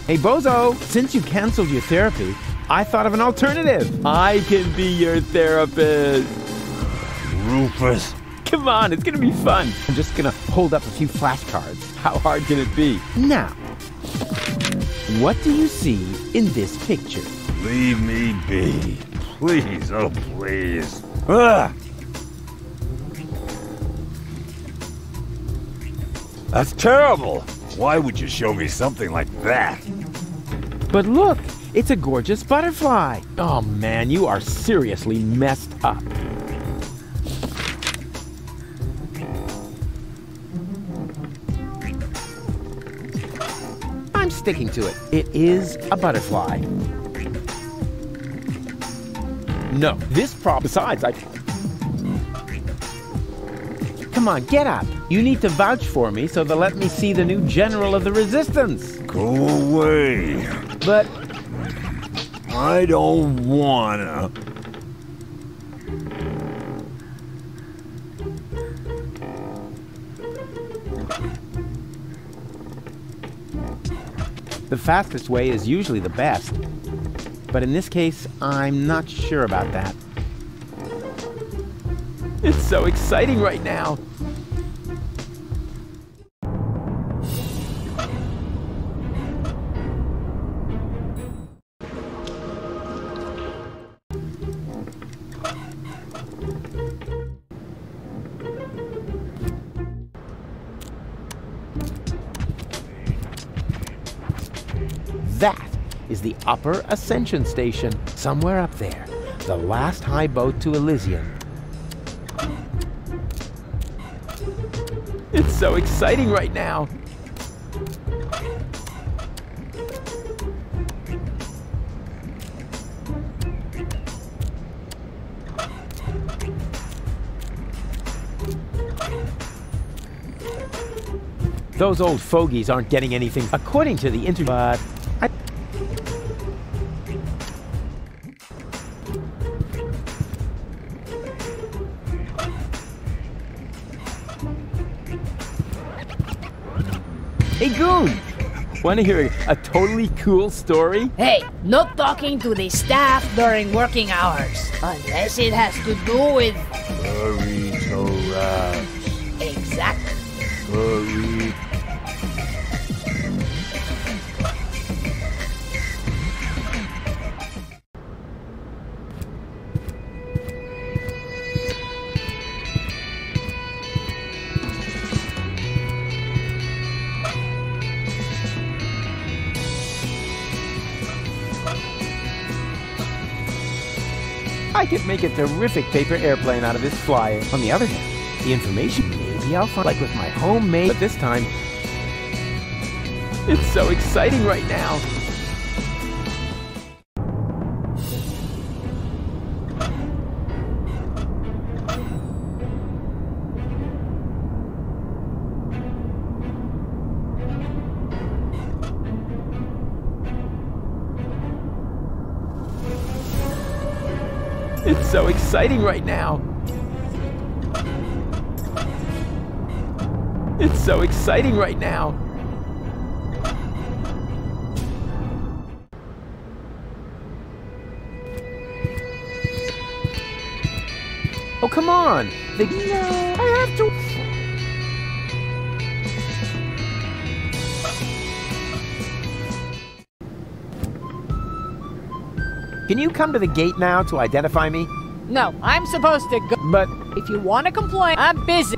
Speaker 1: Hey, Bozo, since you canceled your therapy, I thought of an alternative. I can be your therapist.
Speaker 10: Rufus.
Speaker 1: Come on, it's gonna be fun. I'm just gonna hold up a few flashcards. How hard can it be? Now, what do you see in this picture?
Speaker 10: Leave me be. Please, oh please. Ah! That's terrible. Why would you show me something like that?
Speaker 1: But look, it's a gorgeous butterfly. Oh man, you are seriously messed up. I'm sticking to it. It is a butterfly. No, this problem. Besides, Come on, get up. You need to vouch for me so they'll let me see the new general of the resistance.
Speaker 10: Go away.
Speaker 1: But
Speaker 10: I don't wanna.
Speaker 1: the fastest way is usually the best. But in this case, I'm not sure about that. It's so exciting right now. That is the Upper Ascension Station, somewhere up there. The last high boat to Elysium. It's so exciting right now. Those old fogies aren't getting anything according to the internet, but Hey, Goon! Want to hear a totally cool story?
Speaker 9: Hey, not talking to the staff during working hours. Unless it has to do with...
Speaker 10: burrito wraps.
Speaker 9: Exactly.
Speaker 10: Burrito.
Speaker 1: I could make a terrific paper airplane out of this flyer. On the other hand, the information maybe I'll find like with my homemade, but this time, it's so exciting right now. It's so exciting right now. It's so exciting right now. Oh, come on! No, I have to... Can you come to the gate now to identify me?
Speaker 4: No, I'm supposed to go.
Speaker 1: But...
Speaker 4: If you want to complain, I'm busy.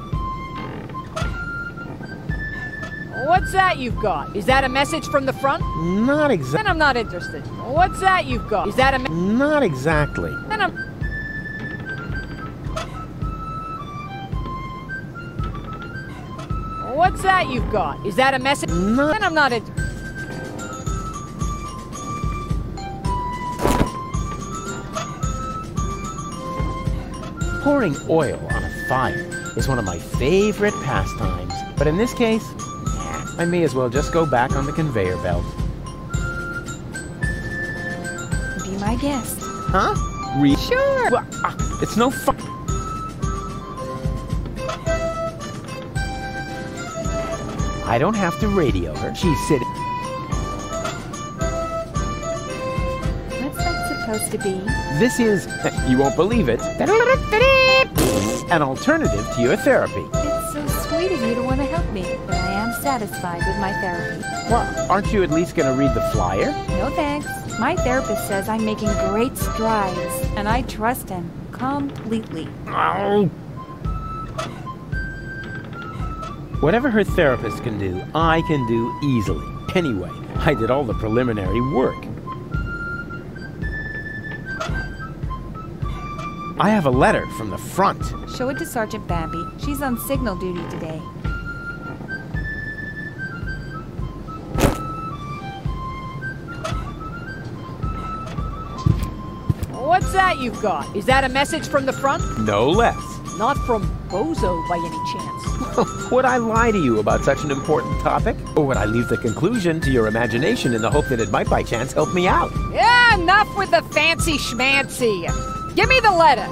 Speaker 4: What's that you've got? Is that a message from the front?
Speaker 1: Not exactly.
Speaker 4: Then I'm not interested. What's that you've got? Is that a
Speaker 1: Not exactly.
Speaker 4: Then I'm... What's that you've got? Is that a message?
Speaker 1: Not...
Speaker 4: Then I'm not in...
Speaker 1: Pouring oil on a fire is one of my favorite pastimes. But in this case, I may as well just go back on the conveyor belt.
Speaker 6: Be my guest.
Speaker 1: Huh?
Speaker 4: Sure.
Speaker 1: Well, it's no fun. I don't have to radio her. She's sitting...
Speaker 6: What's that supposed to be?
Speaker 1: This is, you won't believe it, an alternative to your therapy.
Speaker 6: It's so sweet of you to want to help me, but I am satisfied with my therapy.
Speaker 1: Well, aren't you at least going to read the flyer?
Speaker 6: No thanks. My therapist says I'm making great strides, and I trust him completely.
Speaker 1: Oh. Whatever her therapist can do, I can do easily. Anyway, I did all the preliminary work. I have a letter from the front.
Speaker 6: Show it to Sergeant Bambi. She's on signal duty today.
Speaker 4: What's that you've got? Is that a message from the front?
Speaker 1: No less.
Speaker 4: Not from Bozo by any chance.
Speaker 1: Would I lie to you about such an important topic? Or would I leave the conclusion to your imagination in the hope that it might by chance help me out?
Speaker 4: Yeah, enough with the fancy schmancy. Give me the letter.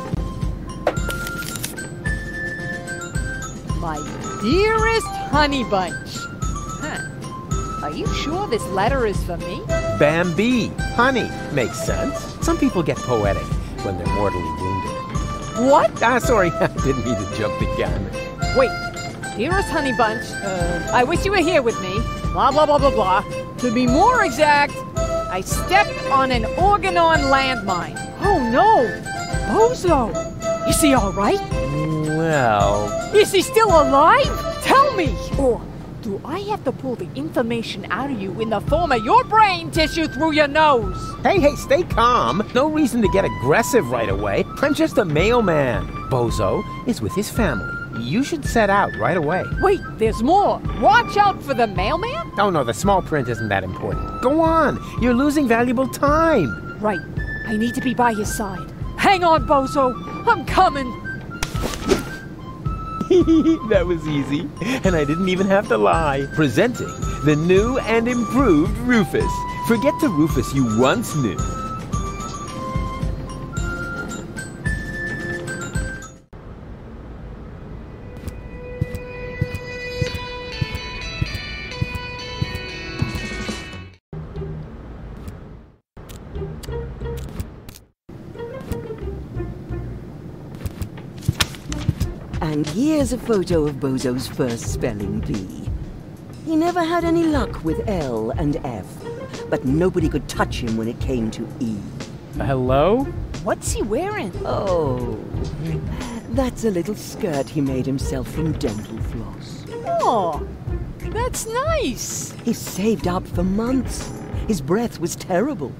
Speaker 4: My dearest honey bunch. Huh. Are you sure this letter is for me?
Speaker 1: Bambi. Honey. Makes sense. Some people get poetic when they're mortally wounded.
Speaker 4: What?
Speaker 1: Sorry. I didn't mean to jump the gun.
Speaker 4: Wait. Dearest honey bunch, I wish you were here with me. Blah, blah, blah, blah, blah. To be more exact, I stepped on an organon landmine. Oh, no. Bozo. Is he all right?
Speaker 1: Well...
Speaker 4: Is he still alive? Tell me! Or do I have to pull the information out of you in the form of your brain tissue through your nose?
Speaker 1: Hey, stay calm. No reason to get aggressive right away. I'm just a mailman. Bozo is with his family. You should set out right away.
Speaker 4: Wait, there's more. Watch out for the mailman?
Speaker 1: Oh, no, the small print isn't that important. Go on. You're losing valuable time.
Speaker 4: Right. I need to be by his side. Hang on, Bozo. I'm coming.
Speaker 1: That was easy, and I didn't even have to lie. Presenting the new and improved Rufus. Forget the Rufus you once knew.
Speaker 2: And here's a photo of Bozo's first spelling bee. He never had any luck with L and F, but nobody could touch him when it came to E.
Speaker 1: Hello?
Speaker 4: What's he wearing?
Speaker 2: Oh, that's a little skirt he made himself from dental floss.
Speaker 4: Oh, that's nice.
Speaker 2: He saved up for months. His breath was terrible.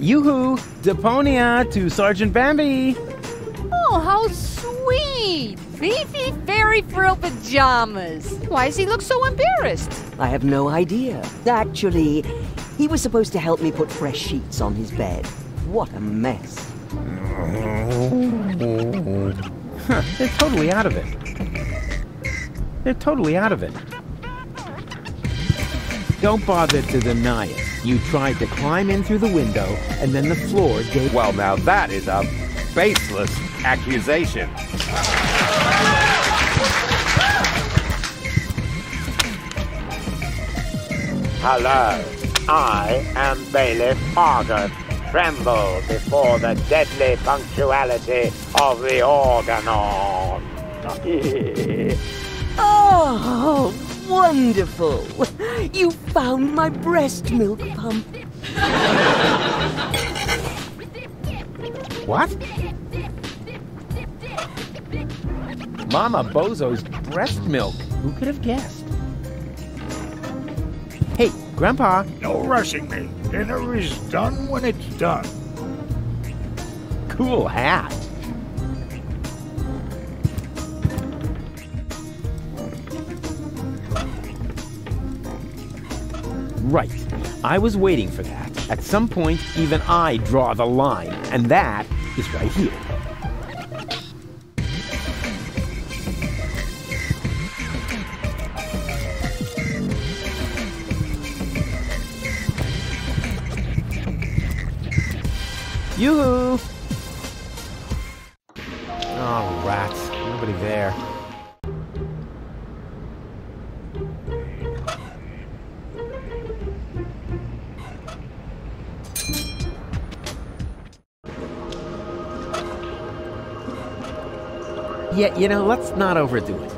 Speaker 1: Yoo-hoo! Deponia to Sergeant Bambi!
Speaker 4: Oh, how sweet! Fifi Fairy Frill Pajamas. Why does he look so embarrassed?
Speaker 2: I have no idea. Actually, he was supposed to help me put fresh sheets on his bed. What a mess.
Speaker 1: Huh, they're totally out of it. They're totally out of it. Don't bother to deny it. You tried to climb in through the window, and then the floor gave...
Speaker 5: Well, now that is a baseless accusation. Hello, I am Bailiff Argot. Tremble before the deadly punctuality of the organon.
Speaker 2: Oh, wonderful! You found my breast milk pump.
Speaker 1: What? Mama Bozo's breast milk. Who could have guessed? Hey, Grandpa.
Speaker 12: No rushing me. Dinner is done when it's done.
Speaker 1: Cool hat. Right. I was waiting for that. At some point, even I draw the line, and that is right here. Yoo-hoo! Oh, rats. Nobody there. Yeah, you know, let's not overdo it.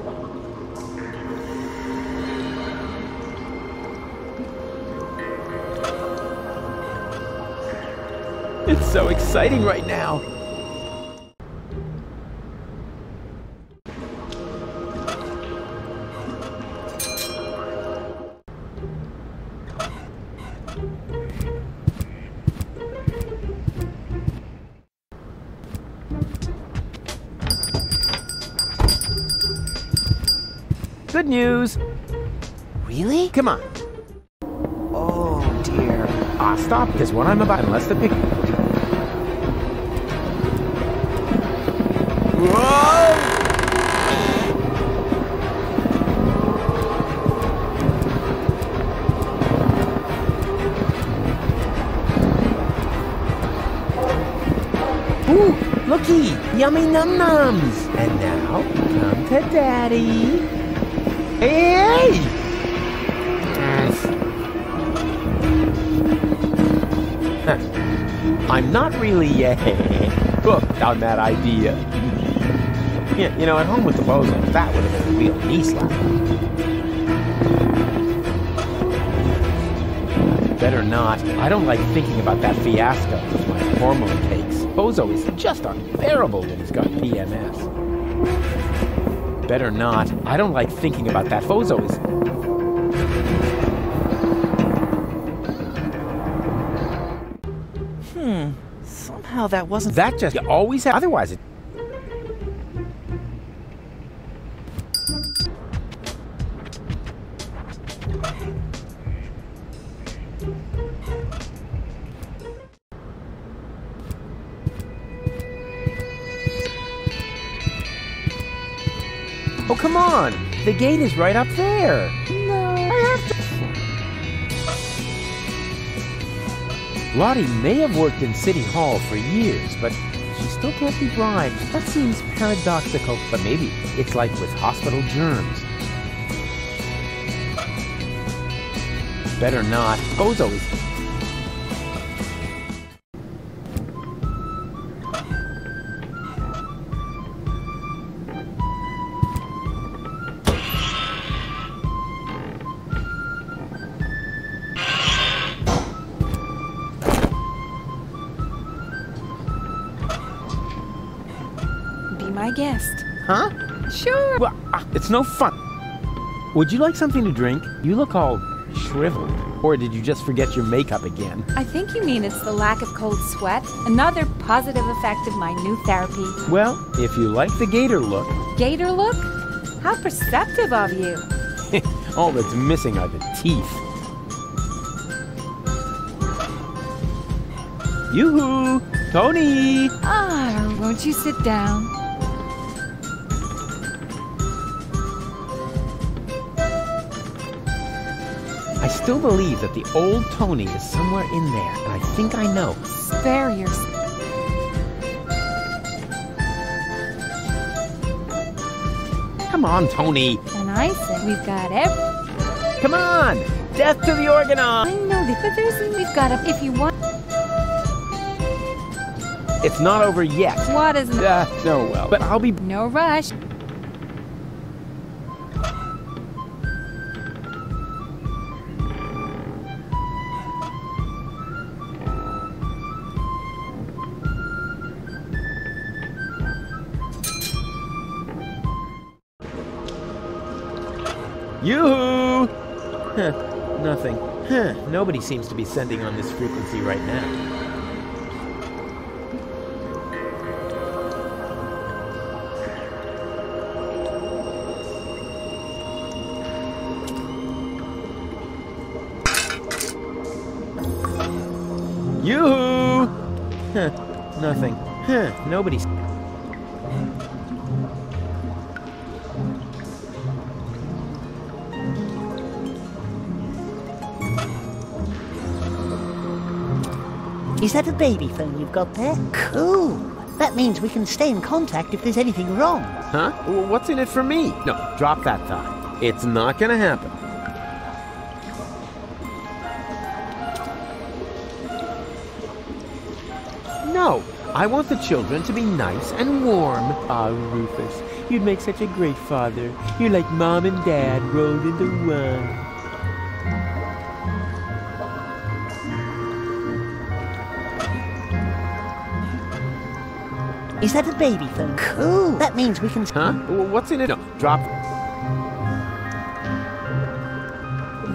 Speaker 1: It's so exciting right now. Good news. Really? Come on. Oh, dear. Stop, because what I'm about, unless the pick... Whoa! Ooh, looky! Yummy num-nums! And now, come to Daddy. Hey! I'm not really hooked on that idea. Yeah, you know, at home with the Bozos, that would have been a real knee slap. Better not. I don't like thinking about that fiasco with my hormone takes. Bozo is just unbearable when he's got PMS. Better not. I don't like thinking about that. Bozo is...
Speaker 3: Somehow that wasn't...
Speaker 1: That just... You always have... Otherwise it... Oh, come on! The gate is right up there! No, I have to... Lottie may have worked in City Hall for years, but she still can't be bribed. That seems paradoxical, but maybe it's like with hospital germs. Better not. Bozo is...
Speaker 6: My guest.
Speaker 1: Huh?
Speaker 6: Sure.
Speaker 1: Well, it's no fun. Would you like something to drink? You look all shriveled. Or did you just forget your makeup again?
Speaker 6: I think you mean it's the lack of cold sweat. Another positive effect of my new therapy.
Speaker 1: Well, if you like the gator look...
Speaker 6: Gator look? How perceptive of you.
Speaker 1: All that's missing are the teeth. Yoo-hoo! Tony!
Speaker 6: Ah, won't you sit down?
Speaker 1: I still believe that the old Tony is somewhere in there, and I think I know.
Speaker 6: Spare yourself.
Speaker 1: Come on, Tony.
Speaker 6: And I said we've got every...
Speaker 1: Come on! Death to the Organon!
Speaker 6: I know this, but we've got to... If you want...
Speaker 1: It's not over yet.
Speaker 6: What is...
Speaker 1: No, well, but I'll be...
Speaker 6: No rush.
Speaker 1: Yoo-hoo! Huh, nothing. Huh, nobody seems to be sending on this frequency right now. Yoo-hoo! Huh, nothing. Huh, nobody's...
Speaker 2: Is that a baby phone you've got there? Cool. That means we can stay in contact if there's anything wrong.
Speaker 1: Huh? What's in it for me? No, drop that thought. It's not gonna happen. No, I want the children to be nice and warm. Ah, Rufus, you'd make such a great father. You're like Mom and Dad rolled into one.
Speaker 2: Is that a baby phone? Cool. That means we can...
Speaker 1: Huh? What's in it? No, drop...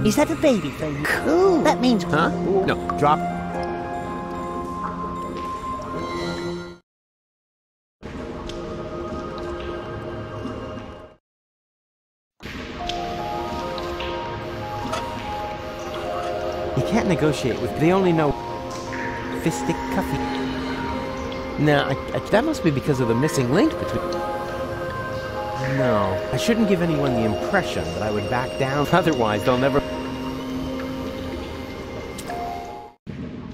Speaker 2: Is that a baby phone? Cool. That means...
Speaker 1: Huh? No, drop... You can't negotiate with... They only know... Fistic Cuffy. Nah, that must be because of the missing link between... No, I shouldn't give anyone the impression that I would back down. Otherwise, they'll never...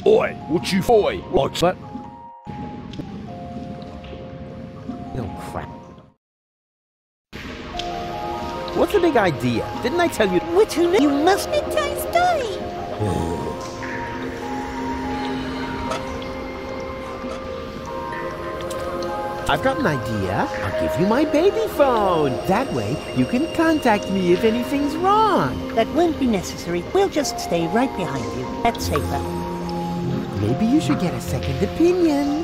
Speaker 11: Oi, what you... Oi, what?
Speaker 1: But... Oh, crap. What's the big idea? Didn't I tell you...
Speaker 2: We're too late. You must be Toy Story.
Speaker 1: I've got an idea. I'll give you my baby phone. That way, you can contact me if anything's wrong.
Speaker 2: That won't be necessary. We'll just stay right behind you. That's safer.
Speaker 1: Maybe you should get a second opinion.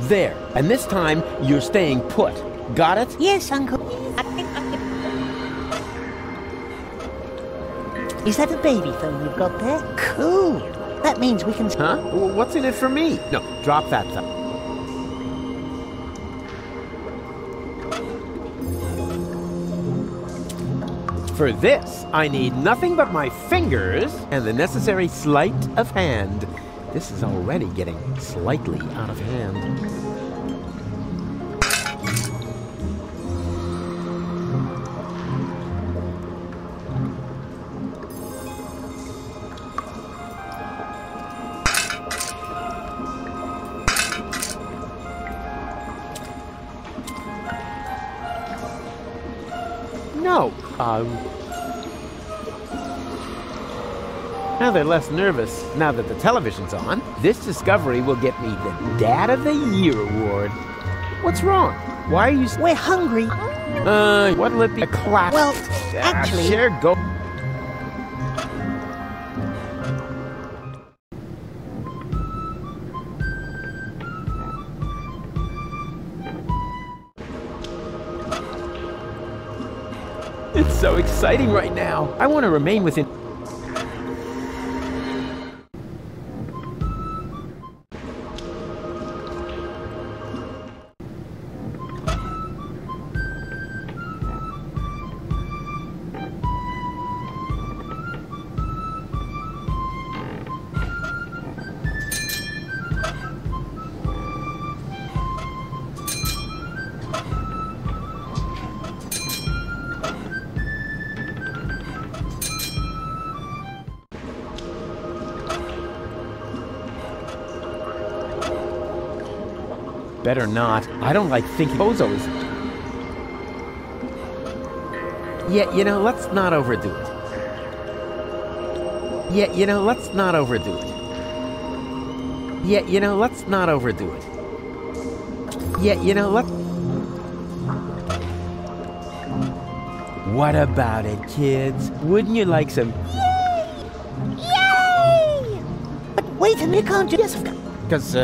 Speaker 1: There. And this time, you're staying put. Got it?
Speaker 2: Yes, Uncle. Is that a baby phone you've got there? Cool. That means we can...
Speaker 1: Huh? What's in it for me? No, drop that thing. For this, I need nothing but my fingers and the necessary sleight of hand. This is already getting slightly out of hand. No. Now they're less nervous now that the television's on. This discovery will get me the Dad of the Year award. What's wrong? Why are you...
Speaker 2: We're hungry.
Speaker 1: What'll it be? A clap?
Speaker 2: Well, actually...
Speaker 1: Sure, go... It's so exciting right now. I want to remain within... Better not. I don't like thinking Bozo is... Yeah, you know, let's not overdo it. Yeah, you know, let's not overdo it. Yeah, you know, let's not overdo it. Yeah, you know, let's... What about it, kids? Wouldn't you like some...
Speaker 2: Yay! But wait a minute, can't you? Yes, of course.
Speaker 1: Because,